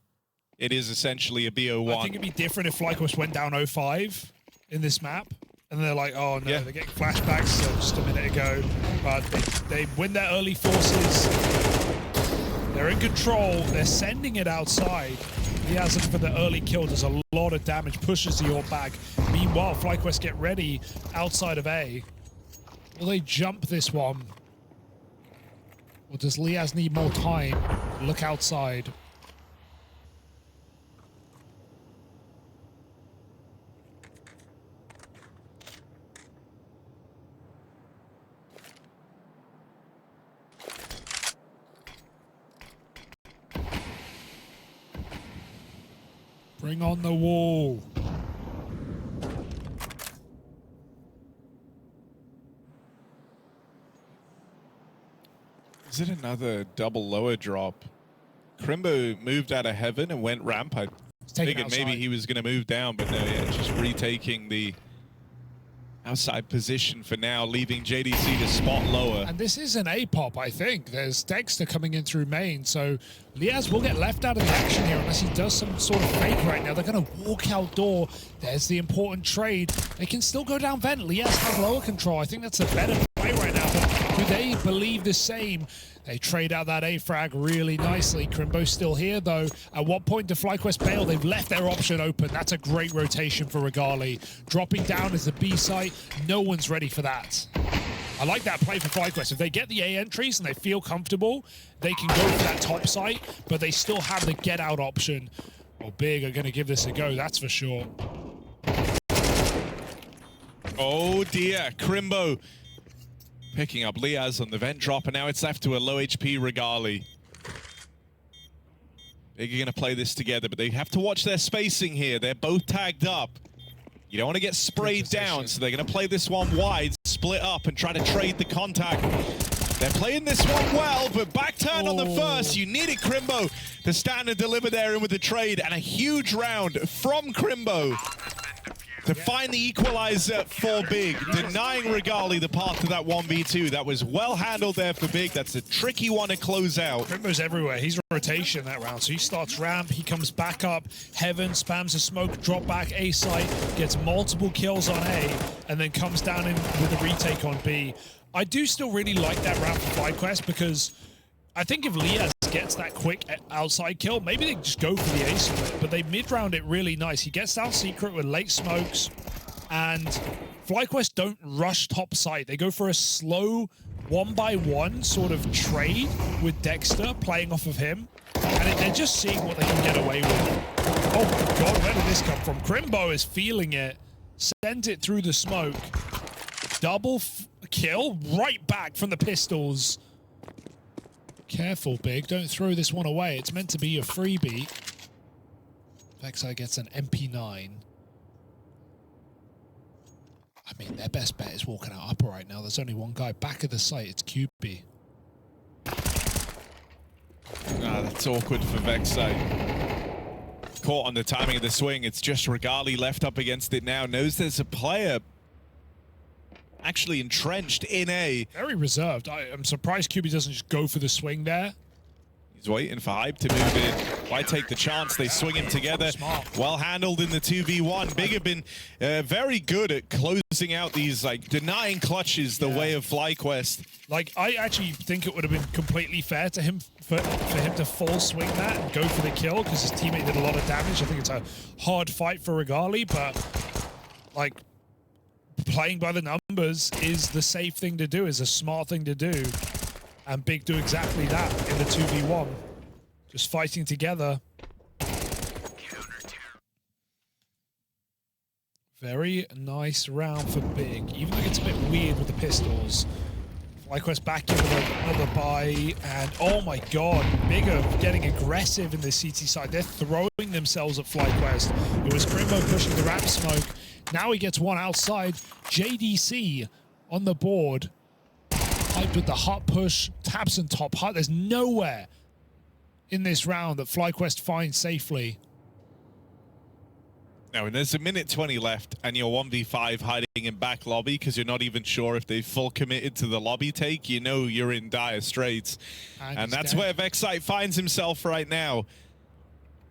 it is essentially a BO1. I think it'd be different if FlyQuest went down 0-5 in this map. And they're like, oh no, they're getting flashbacks just a minute ago. But they win their early forces. They're in control. They're sending it outside. He has it for the early kill, does a lot of damage, pushes the AWP back. Meanwhile, FlyQuest get ready outside of A. Will they jump this one? Or does Liaz need more time? Look outside. Bring on the wall. Is it another double lower drop? Krimbo moved out of heaven and went ramp. I figured maybe he was going to move down, but no, yeah, just retaking the outside position for now, leaving JDC to spot lower. And this is an A-pop, I think. There's Dexter coming in through main, so Liaz will get left out of the action here unless he does some sort of fake right now. They're going to walk outdoor. There's the important trade. They can still go down vent. Liaz has lower control. I think that's a better play right now, but do they believe the same? They trade out that A-frag really nicely. Krimbo's still here, though. At what point do FlyQuest bail? They've left their option open. That's a great rotation for Regali. Dropping down is the B site. No one's ready for that. I like that play for FlyQuest. If they get the A entries and they feel comfortable, they can go for that top site, but they still have the get-out option. Well, Big are going to give this a go, that's for sure. Oh, dear. Krimbo picking up Liaz on the vent drop, and now it's left to a low HP Regali. Big are going to play this together, but they have to watch their spacing here. They're both tagged up. You don't want to get sprayed down, so they're going to play this one wide, split up, and try to trade the contact. They're playing this one well, but back turn on the first. You needed Krimbo to stand and deliver there in with the trade, and a huge round from Krimbo to find the equalizer for Big, denying Regali the path to that 1v2. That was well handled there for Big. That's a tricky one to close out. Krimbo's everywhere. He's rotation that round. So he starts ramp, he comes back up, Heaven, spams a smoke, drop back A site, gets multiple kills on A, and then comes down in with a retake on B. I do still really like that round for FlyQuest because I think if Liaz gets that quick outside kill, maybe they just go for the A split, but they mid-round it really nice. He gets down secret with late smokes, and FlyQuest don't rush top side. They go for a slow 1-by-1 sort of trade with Dexter playing off of him, and they're just seeing what they can get away with. Oh my god, where did this come from? Krimbo is feeling it, sent it through the smoke. Double kill right back from the pistols. Careful, Big. Don't throw this one away. It's meant to be a freebie. Vexai gets an MP9. I mean, their best bet is walking out upper right now. There's only one guy back of the site. It's QB. That's awkward for Vexai. Caught on the timing of the swing. It's just Regali left up against it now. Knows there's a player actually entrenched in A. Very reserved. I'm surprised QB doesn't just go for the swing there. He's waiting for Hype to move in. Why take the chance? They swing him together. Smart. Well handled in the 2v1. Big have been very good at closing out these, like, denying clutches the way of FlyQuest. Like, I actually think it would have been completely fair to him for him to full swing that and go for the kill because his teammate did a lot of damage. I think it's a hard fight for Regali, but, like, playing by the numbers is the safe thing to do, is a smart thing to do. And Big do exactly that in the 2v1. Just fighting together. Very nice round for Big, even though it's a bit weird with the pistols. FlyQuest back in with another buy, and oh my god, Big are getting aggressive in the CT side. They're throwing themselves at FlyQuest. It was Krimbo pushing the ramp smoke. Now he gets one outside. JDC on the board. Hype with the hot push. Taps and top hut. There's nowhere in this round that FlyQuest finds safely. Now, when there's a minute 20 left and you're 1v5 hiding in back lobby because you're not even sure if they've full committed to the lobby take, you know you're in dire straits. And that's where Vexai finds himself right now.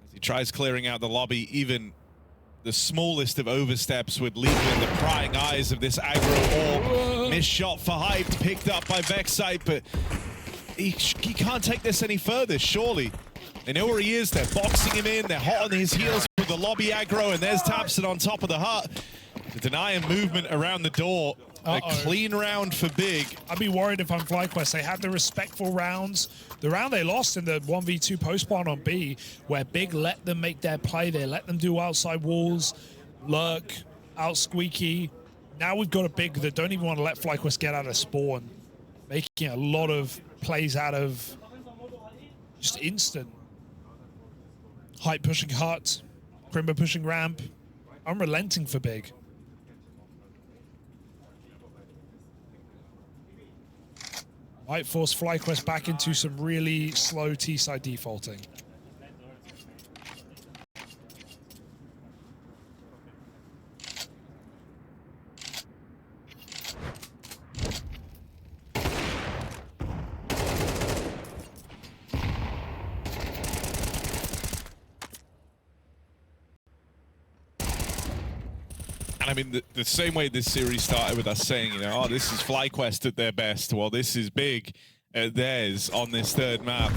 As he tries clearing out the lobby, even the smallest of oversteps would leave him in the prying eyes of this aggro orb. Missed shot for Hype, picked up by Vexai, but he can't take this any further, surely. They know where he is, they're boxing him in, they're hot on his heels with the lobby aggro, and there's Tapson on top of the hut to deny him movement around the door. A clean round for Big. I'd be worried if I'm FlyQuest. They had the respectful rounds. The round they lost in the 1v2 post-spawn on B, where Big let them make their play. They let them do outside walls, lurk, out squeaky. Now we've got a Big that don't even want to let FlyQuest get out of spawn, making a lot of plays out of just instant. Hype pushing hut, Krimbo pushing ramp. Unrelenting for Big. Might force FlyQuest back into some really slow T-side defaulting. I mean, the same way this series started with us saying, you know, oh, this is FlyQuest at their best. Well, this is Big at theirs on this third map.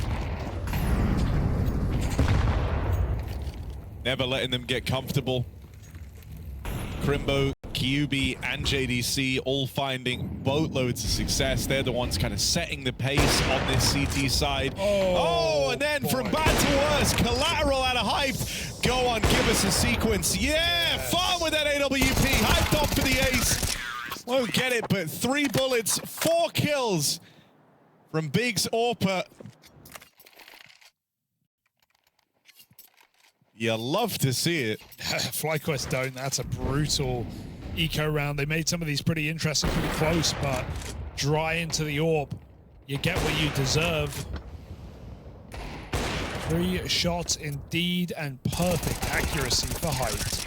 Never letting them get comfortable. Krimbo, QB, and JDC all finding boatloads of success. They're the ones kind of setting the pace on this CT side. Oh, and then from bad to worse, collateral out of Hype. Go on, give us a sequence. Yeah, fun with that AWP. Hyped up for the ace. Won't get it, but 3 bullets, 4 kills from Big's Orpa. You love to see it. FlyQuest don't. That's a brutal eco round. They made some of these pretty interesting, pretty close, but dry into the orb. You get what you deserve. 3 shots indeed, and perfect accuracy for height.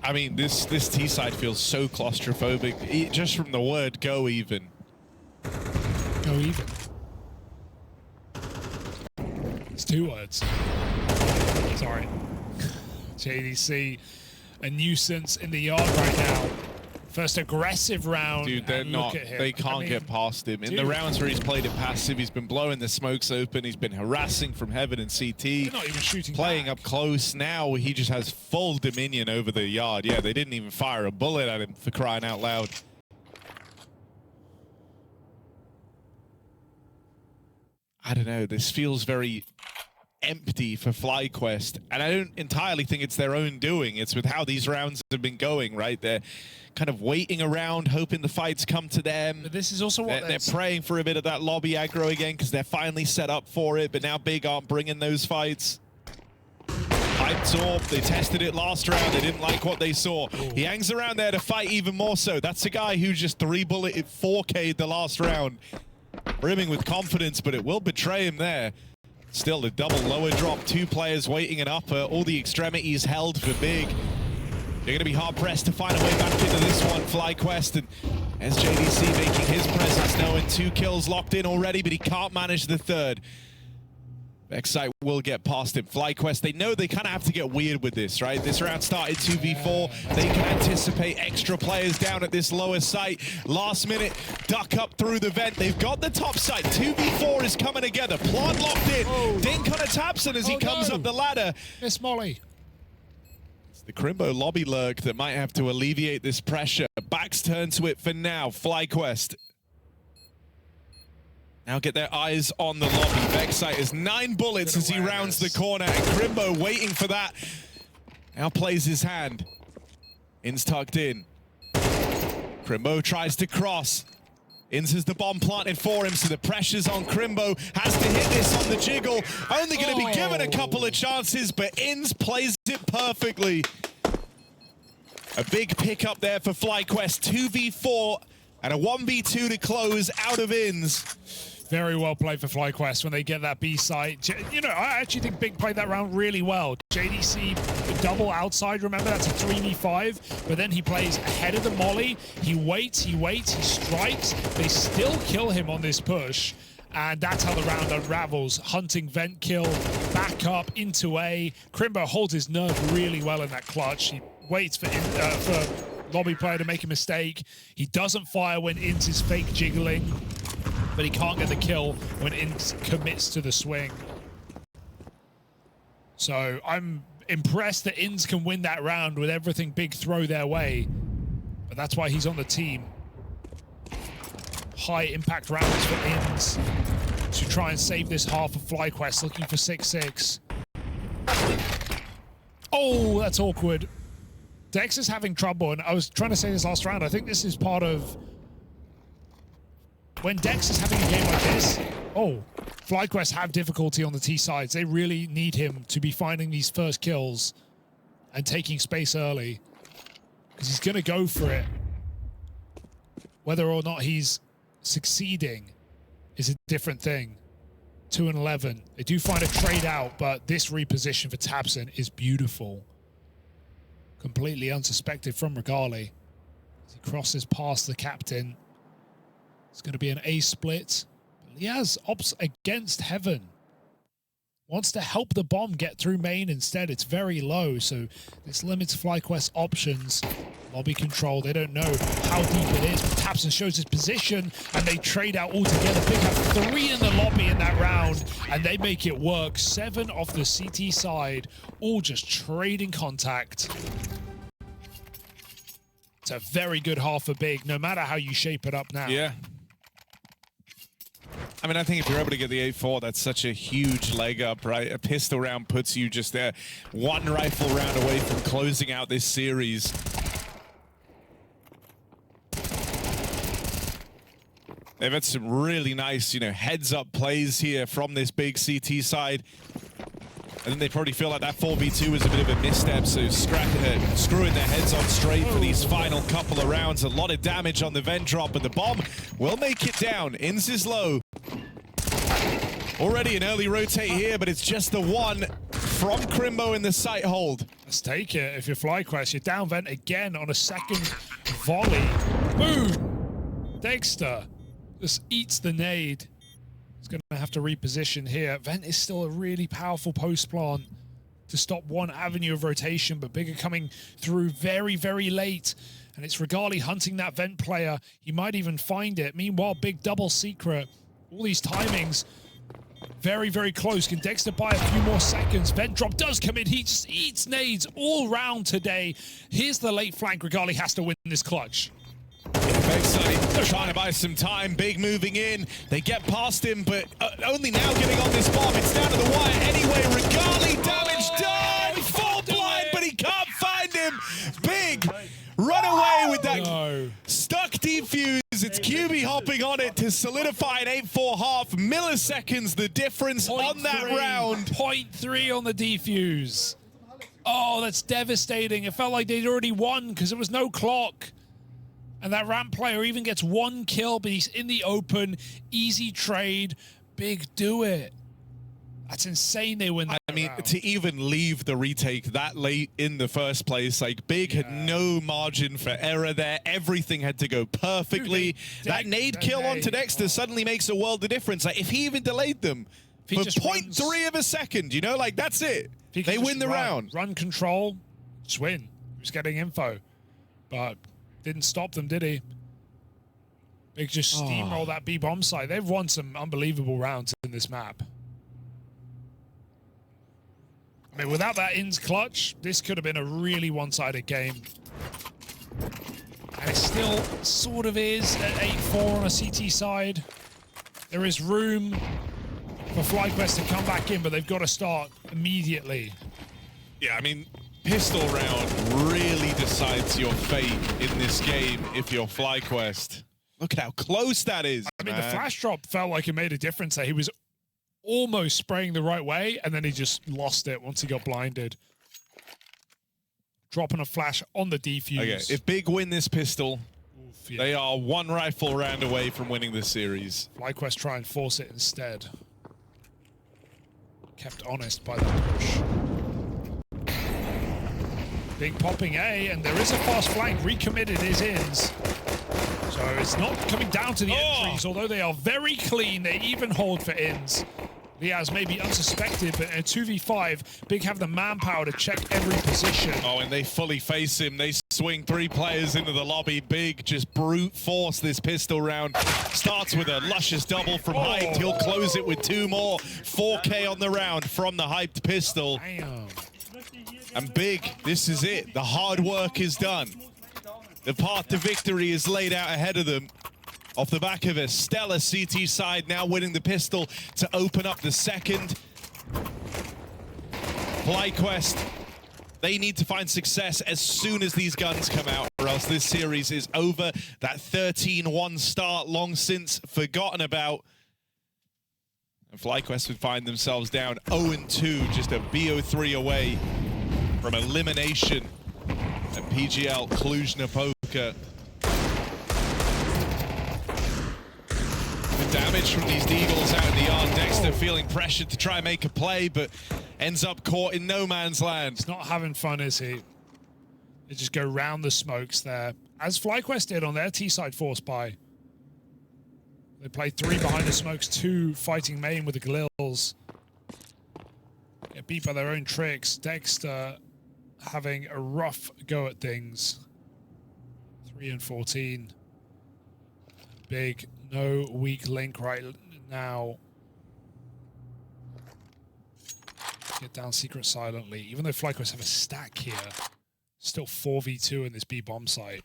I mean, this T side feels so claustrophobic, just from the word "go even." Go even. It's 2 words. Sorry. JDC, a nuisance in the yard right now. First aggressive round. Dude, they're not. They can't get past him. In the rounds where he's played it passive, he's been blowing the smokes open. He's been harassing from heaven and CT. They're not even shooting playing back. up close. Now he just has full dominion over the yard. Yeah, they didn't even fire a bullet at him, for crying out loud. I don't know. This feels very empty for FlyQuest, and I don't entirely think it's their own doing. It's with how these rounds have been going, right? They're kind of waiting around, hoping the fights come to them. But this is also what they're praying for a bit of that lobby aggro again, because they're finally set up for it, but now Big aren't bringing those fights. Hyped Orb, they tested it last round, they didn't like what they saw. Ooh. He hangs around there to fight even more so. That's a guy who just 3-bulleted 4K'd the last round. Brimming with confidence, but it will betray him there. Still a double lower drop, 2 players waiting an upper, all the extremities held for Big. You're going to be hard-pressed to find a way back into this one, FlyQuest, and SJDC making his presence known. 2 kills locked in already, but he can't manage the 3rd. Excite will get past him. FlyQuest, they know they kind of have to get weird with this, right? This round started 2v4. They can anticipate extra players down at this lower site. Last minute, duck up through the vent. They've got the top site. 2v4 is coming together. Plant locked in. Oh. Dink on a Tapson as he comes up the ladder. Miss Molly. It's the Krimbo lobby lurk that might have to alleviate this pressure. Backs turn to it for now. FlyQuest now get their eyes on the lobby. Vexite is 9 bullets as he rounds the corner, and Krimbo waiting for that. Now plays his hand. In's tucked in. Krimbo tries to cross. In's has the bomb planted for him, so the pressure's on Krimbo. Has to hit this on the jiggle. Only going to be given a couple of chances, but In's plays it perfectly. A big pickup there for FlyQuest. 2v4 and a 1v2 to close out of In's. Very well played for FlyQuest when they get that B site. You know, I actually think Big played that round really well. JDC, the double outside, remember, that's a 3v5, but then he plays ahead of the molly. He waits, he strikes. They still kill him on this push, and that's how the round unravels. Hunting vent kill, back up into A. Krimbo holds his nerve really well in that clutch. He waits for lobby player to make a mistake. He doesn't fire when Int is fake jiggling, but he can't get the kill when Int commits to the swing. So I'm impressed that Int can win that round with everything Big throw their way, but that's why he's on the team. High impact rounds for Int to try and save this half of FlyQuest, looking for 6-6. Oh, that's awkward. Dex is having trouble, and I was trying to say this last round. I think this is part of when Dex is having a game like this. Oh, FlyQuest have difficulty on the T sides. They really need him to be finding these first kills and taking space early, because he's going to go for it. Whether or not he's succeeding is a different thing. 2 and 11. They do find a trade out, but this reposition for Tapson is beautiful. Completely unsuspected from Regali. As he crosses past the captain. It's going to be an A split. But he has ops against Heaven. Wants to help the bomb get through main. Instead, it's very low, so this limits FlyQuest options. Lobby control, they don't know how deep it is, but Tapson shows his position, and they trade out altogether. Big have 3 in the lobby in that round, and they make it work. 7 off the CT side, all just trading contact. It's a very good half for Big, no matter how you shape it up now. Yeah. I mean, I think if you're able to get the 8-4, that's such a huge leg up, right? A pistol round puts you just there, one rifle round away from closing out this series. They've had some really nice, heads-up plays here from this big CT side. I think they probably feel like that 4v2 was a bit of a misstep, so screwing their heads on straight for these final couple of rounds. A lot of damage on the vent drop, but the bomb will make it down. Inz is low. Already an early rotate here, but it's just the one from Krimbo in the sight hold. Let's take it. If you're FlyQuest, you're down vent again on a second volley. Boom! Dexter just eats the nade. He's going to have to reposition here. Vent is still a really powerful post plant to stop one avenue of rotation, but Big are coming through very, very late. And it's Regali hunting that vent player. He might even find it. Meanwhile, Big double secret. All these timings very, very close. Can Dexter buy a few more seconds? Vent drop does come in. He just eats nades all round today. Here's the late flank. Regali has to win this clutch. They're trying to buy some time. Big moving in. They get past him, but only now getting on this bomb. It's down to the wire anyway. Regali, damage done. Full blind, but he can't find him. Big run away with that stuck defuse. It's QB hopping on it to solidify an 8-4 half. Milliseconds the difference on that round. 0.3 on the defuse. Oh, that's devastating. It felt like they'd already won because there was no clock. And that ramp player even gets one kill, but he's in the open. Easy trade. Big do it. That's insane they win that round. To even leave the retake that late in the first place, like Big had no margin for error there. Everything had to go perfectly. That nade kill onto Dexter suddenly makes a world of difference. Like if he even delayed them for 0.3 of a second, that's it. They win the round. Run control, just win. He was getting info, but didn't stop them, did he? Big just steamroll that B bomb site. They've won some unbelievable rounds in this map. I mean, without that Inz clutch, this could have been a really one-sided game. And it still sort of is at 8-4 on a CT side. There is room for FlyQuest to come back in, but they've got to start immediately. Yeah, I mean, pistol round really decides your fate in this game if you're FlyQuest. Look at how close that is. I mean, the flash drop felt like it made a difference there. He was almost spraying the right way, and then he just lost it once he got blinded. Dropping a flash on the defuse. Okay, if Big win this pistol, they are one rifle round away from winning this series. FlyQuest try and force it instead. Kept honest by that push. Big popping A, and there is a fast flank. Recommitted is Inz. So it's not coming down to the entries, although they are very clean. They even hold for Inz. Liaz may be unsuspected, but in a 2v5, Big have the manpower to check every position. Oh, and they fully face him. They swing 3 players into the lobby. Big just brute force this pistol round. Starts with a luscious double from Hyped. He'll close it with 2 more. 4K on the round from the Hyped pistol. Damn. And Big, this is it. The hard work is done. The path to victory is laid out ahead of them. Off the back of a stellar CT side, now winning the pistol to open up the second. FlyQuest, they need to find success as soon as these guns come out, or else this series is over. That 13-1 start, long since forgotten about. And FlyQuest would find themselves down 0-2, just a BO3 away from elimination at PGL Cluj-Napoca. The damage from these Deagles out in the yard. Dexter feeling pressured to try and make a play, but ends up caught in no man's land. He's not having fun, is he? They just go round the smokes there, as FlyQuest did on their T-side force buy. They played 3 behind the smokes, 2 fighting main with the Glils. Get beat by their own tricks. Dexter having a rough go at things. 3-14. Big, no weak link right now. Get down secret silently. Even though FlyQuest have a stack here, still 4v2 in this B bomb site.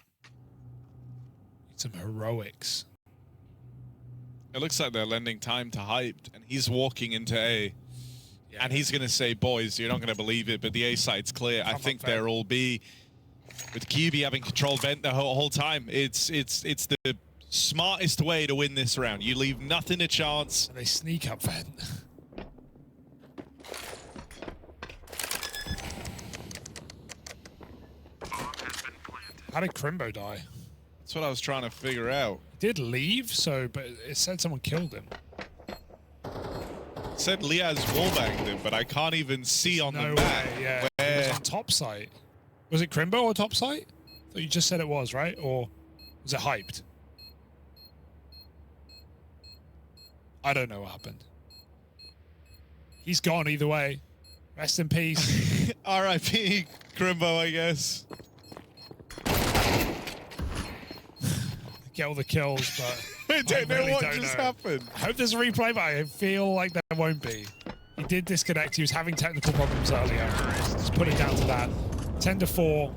Need some heroics. It looks like they're lending time to Hyped, and he's walking into A. Yeah. And he's going to say, boys, you're not going to believe it, but the A side's clear. I think they're all B. With QB having controlled vent the whole time, it's the smartest way to win this round. You leave nothing to chance. And they sneak up vent. How did Krimbo die? That's what I was trying to figure out. He did leave, but it said someone killed him. It said Liaz wallbanged him, but I can't even see on the map. Yeah, it was on top site. Was it Krimbo or top site? I thought you just said it was, right? Or was it Hyped? I don't know what happened. He's gone either way. Rest in peace. R.I.P. Krimbo, I guess. Get all the kills, but I don't know what just happened. I hope there's a replay, but I feel like there won't be. He did disconnect. He was having technical problems earlier. Just put it down to that. 10-4.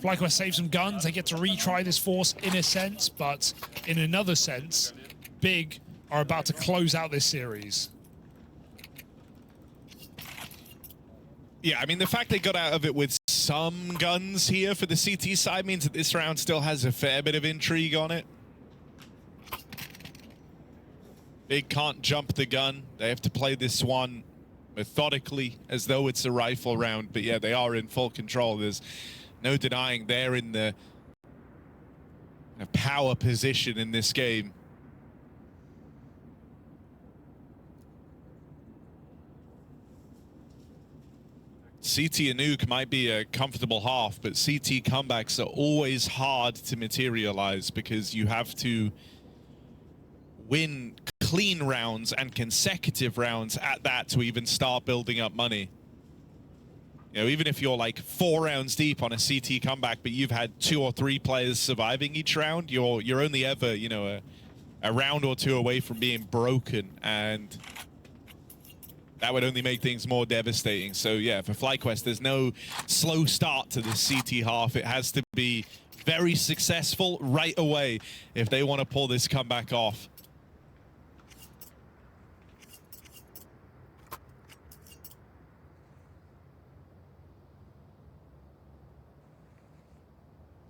FlyQuest saves some guns. They get to retry this force in a sense, but in another sense, Big are about to close out this series. Yeah, I mean, the fact they got out of it with some guns here for the CT side means that this round still has a fair bit of intrigue on it. Big can't jump the gun. They have to play this one methodically as though it's a rifle round. But yeah, they are in full control. There's no denying they're in the power position in this game. CT and Nuke might be a comfortable half, but CT comebacks are always hard to materialize because you have to win clean rounds and consecutive rounds at that to even start building up money. You know, even if you're like 4 rounds deep on a CT comeback, but you've had 2 or 3 players surviving each round, you're only ever, you know, a round or 2 away from being broken, and that would only make things more devastating. So yeah, for FlyQuest, there's no slow start to the CT half. It has to be very successful right away if they want to pull this comeback off.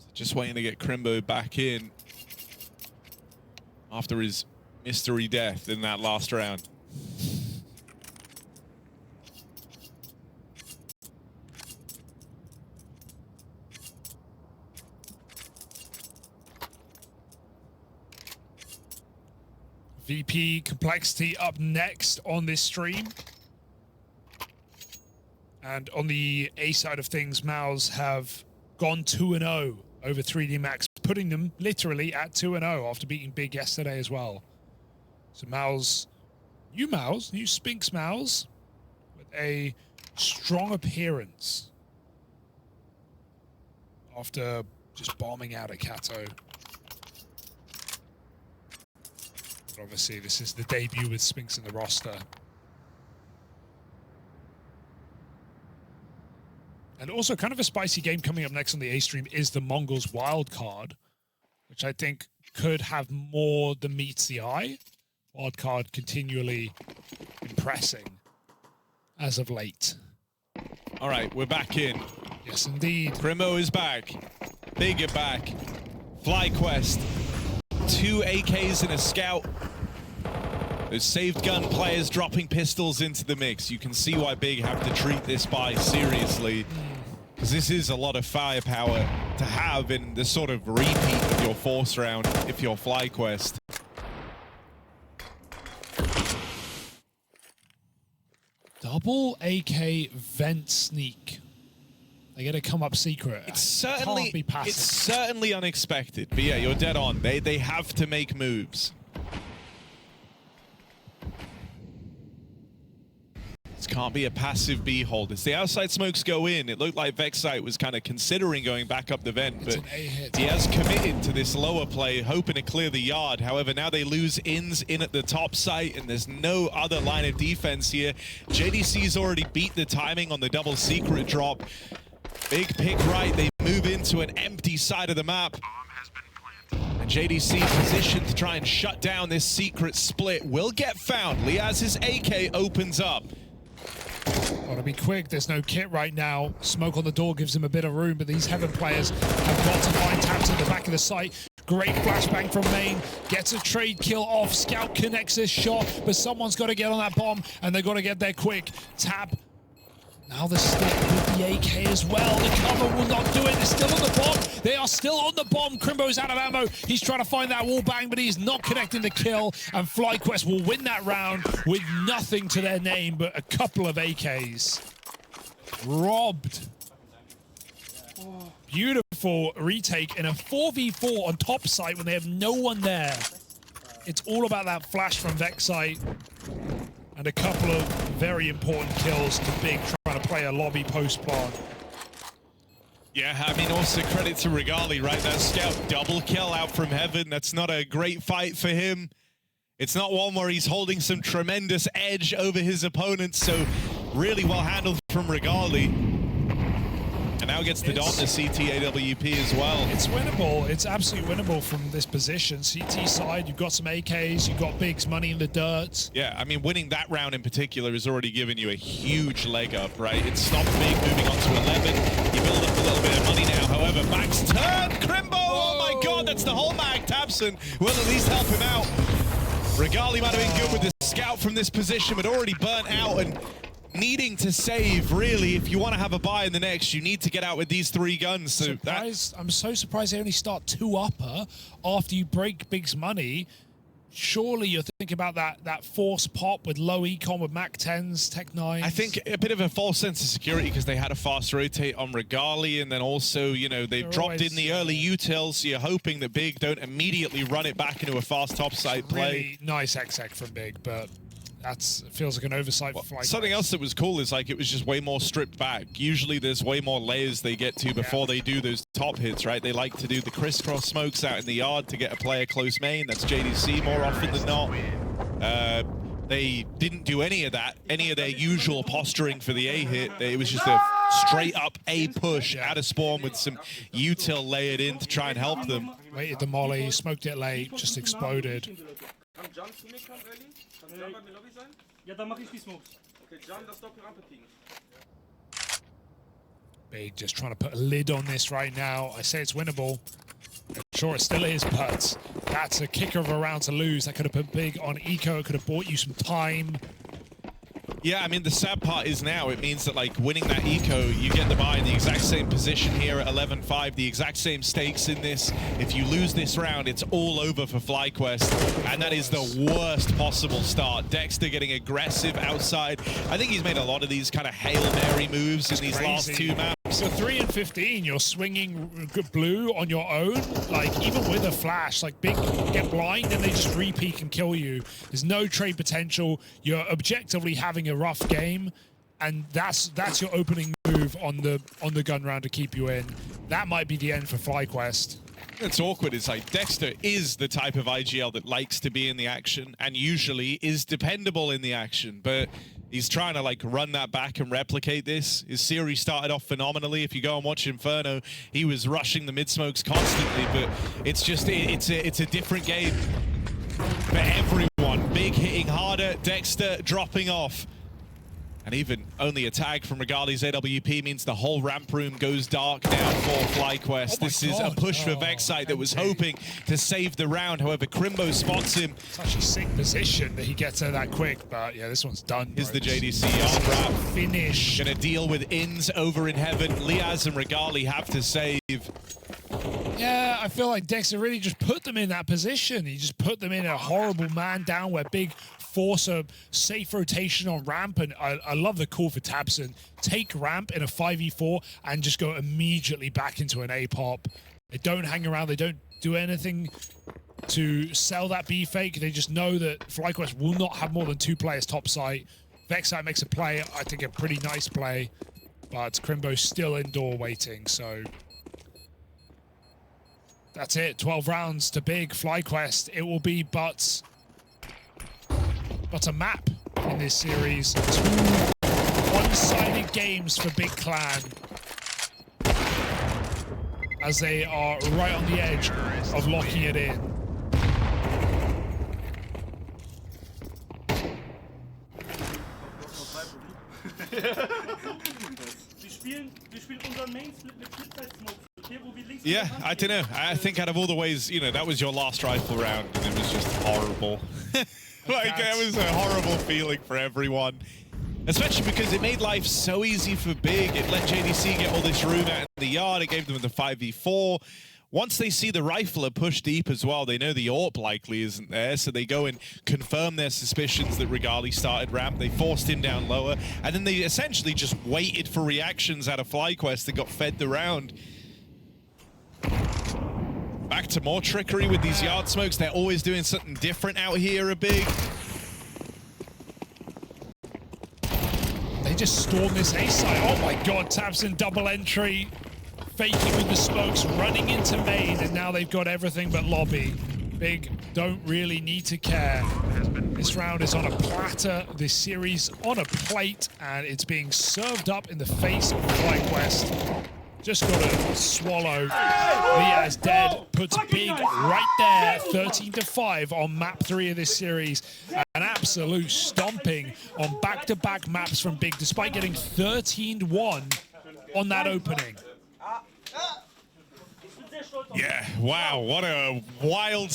So just waiting to get Krimbo back in after his mystery death in that last round. VP Complexity up next on this stream. And on the A side of things, MOUZ have gone 2-0 over 3D Max, putting them literally at 2-0 after beating Big yesterday as well. So MOUZ, new Spinks MOUZ, with a strong appearance after just bombing out at Kato. But obviously, this is the debut with Spinks in the roster. And also, kind of a spicy game coming up next on the A stream is the MongolZ Wildcard, which I think could have more than meets the eye. Wildcard continually impressing as of late. All right, we're back in. Yes, indeed. Krimbo is back. Big are back. FlyQuest. 2 AKs and a scout. Those saved gun players dropping pistols into the mix. You can see why Big have to treat this buy seriously, because this is a lot of firepower to have in the sort of repeat of your force round if you're FlyQuest. Double AK vent sneak. They got to come up secret. It's certainly unexpected, but yeah, you're dead on. They have to make moves. This can't be a passive B hold. As the outside smokes go in, it looked like Vexite was kind of considering going back up the vent, but he has committed to this lower play, hoping to clear the yard. However, now they lose ins in at the top site, and there's no other line of defense here. JDC's already beat the timing on the double secret drop. Big pick right, they move into an empty side of the map. JDC positioned to try and shut down this secret split will get found. Liaz's AK opens up. Gotta be quick, there's no kit right now. Smoke on the door gives him a bit of room, but these Heaven players have got to find Taps in the back of the site. Great flashbang from main, gets a trade kill off. Scout connects his shot, but someone's got to get on that bomb, and they've got to get there quick. Tap. Now the stick with the AK as well. The cover will not do it. They're still on the bomb. They are still on the bomb. Krimbo's out of ammo. He's trying to find that wall bang, but he's not connecting the kill. And FlyQuest will win that round with nothing to their name but a couple of AKs. Robbed. Beautiful retake in a 4v4 on top site when they have no one there. It's all about that flash from Vexite. And a couple of very important kills to Big trying to play a lobby post-plant. Yeah, I mean, also credit to Regali, right? That scout double kill out from Heaven. That's not a great fight for him. It's not one where he's holding some tremendous edge over his opponents, so really well handled from Regali. And now gets the dot to CT AWP as well. It's winnable. It's absolutely winnable from this position. CT side, you've got some AKs, you've got Big's money in the dirt. Yeah, I mean, winning that round in particular has already given you a huge leg up, right? It stopped Big moving on to 11. You build up a little bit of money now. However, Max turn, Krimbo! Oh my god, that's the whole mag. Tapson will at least help him out. Regali might have been good with the scout from this position, but already burnt out and needing to save, really. If you want to have a buy in the next, you need to get out with these 3 guns. So I'm so surprised they only start 2 upper after you break Big's money. Surely you're thinking about that force pop with low econ with Mac 10s, Tech 9s. I think a bit of a false sense of security because they had a fast rotate on Regali, and then also, you know, they've dropped in the early utils, so you're hoping that Big don't immediately run it back into a fast topside play. Really nice exec from Big, but feels like an oversight for FlyQuest. Something else that was cool is like it was just way more stripped back. Usually there's way more layers they get to before they do those top hits, right? They like to do the crisscross smokes out in the yard to get a player close main. That's JDC more often than not. They didn't do any of that, any of their usual posturing for the A hit. It was just a straight up A push out of spawn with some util layered in to try and help them. Waited the molly, smoked it late, just exploded. Ja, dann mach ich die Smokes. Okay, Jump, das Doppelrampe kriegen. Big just trying to put a lid on this right now. I say it's winnable. Sure, it still is, but that's a kicker of a round to lose. That could have put Big on eco. It could have bought you some time. Yeah, I mean, the sad part is now it means that, like, winning that eco, you get the buy in the exact same position here at 11-5, the exact same stakes in this. If you lose this round, it's all over for FlyQuest, and that is the worst possible start. Dexter getting aggressive outside. I think he's made a lot of these kind of Hail Mary moves in these last 2 maps. So 3 and 15, you're swinging blue on your own, like even with a flash, like Big get blind and they just re-peek and kill you. There's no trade potential. You're objectively having a rough game, and that's your opening move on the gun round to keep you in. That might be the end for FlyQuest. It's awkward. It's like Dexter is the type of IGL that likes to be in the action and usually is dependable in the action, but he's trying to like run that back and replicate this. His series started off phenomenally. If you go and watch Inferno, he was rushing the mid smokes constantly, but it's just it's a different game for everyone. Big hitting harder, Dexter dropping off. And even only a tag from Regali's AWP means the whole ramp room goes dark now for FlyQuest. This is a push for Vexite that was hoping to save the round. However, Krimbo spots him. Such a sick position that he gets there that quick, but yeah, this one's done. Is the JDC on ramp. Finish. Gonna deal with ins over in heaven. Liaz and Regali have to save. Yeah, I feel like Dexter really just put them in that position. He just put them in a horrible man down where Big force a safe rotation on ramp, and I love the call for Tabson. Take ramp in a 5v4 and just go immediately back into an A-pop. They don't hang around. They don't do anything to sell that B fake. They just know that FlyQuest will not have more than 2 players top site. Vexite makes a play, I think a pretty nice play, but Krimbo's still indoor waiting, so that's it. 12 rounds to Big FlyQuest. It will be but a map in this series. 2 one-sided games for Big Clan. as they are right on the edge of locking it in. Wir spielen unseren Main Split mit Flipside-Smoke. Okay, wo wir links Yeah, I don't know. I think out of all the ways, you know, that was your last rifle round, and it was just horrible. Like, it was a horrible feeling for everyone. Especially because it made life so easy for Big. It let JDC get all this room out in the yard. It gave them the 5v4. Once they see the rifler push deep as well, they know the AWP likely isn't there, so they go and confirm their suspicions that Regali started ramp. They forced him down lower, and then they essentially just waited for reactions out of FlyQuest that got fed the round. Back to more trickery with these yard smokes. They're always doing something different out here a Big. They just storm this A side. Oh my god, Tabson double entry. Faking with the smokes, running into main, and now they've got everything but lobby. Big don't really need to care. This round is on a platter, this series on a plate, and it's being served up in the face of FlyQuest. Just gotta swallow. Liaz dead, puts Big right there, 13-5 on map 3 of this series. An absolute stomping on back-to-back maps from Big, despite getting 13-1 on that opening. Yeah, wow, what a wild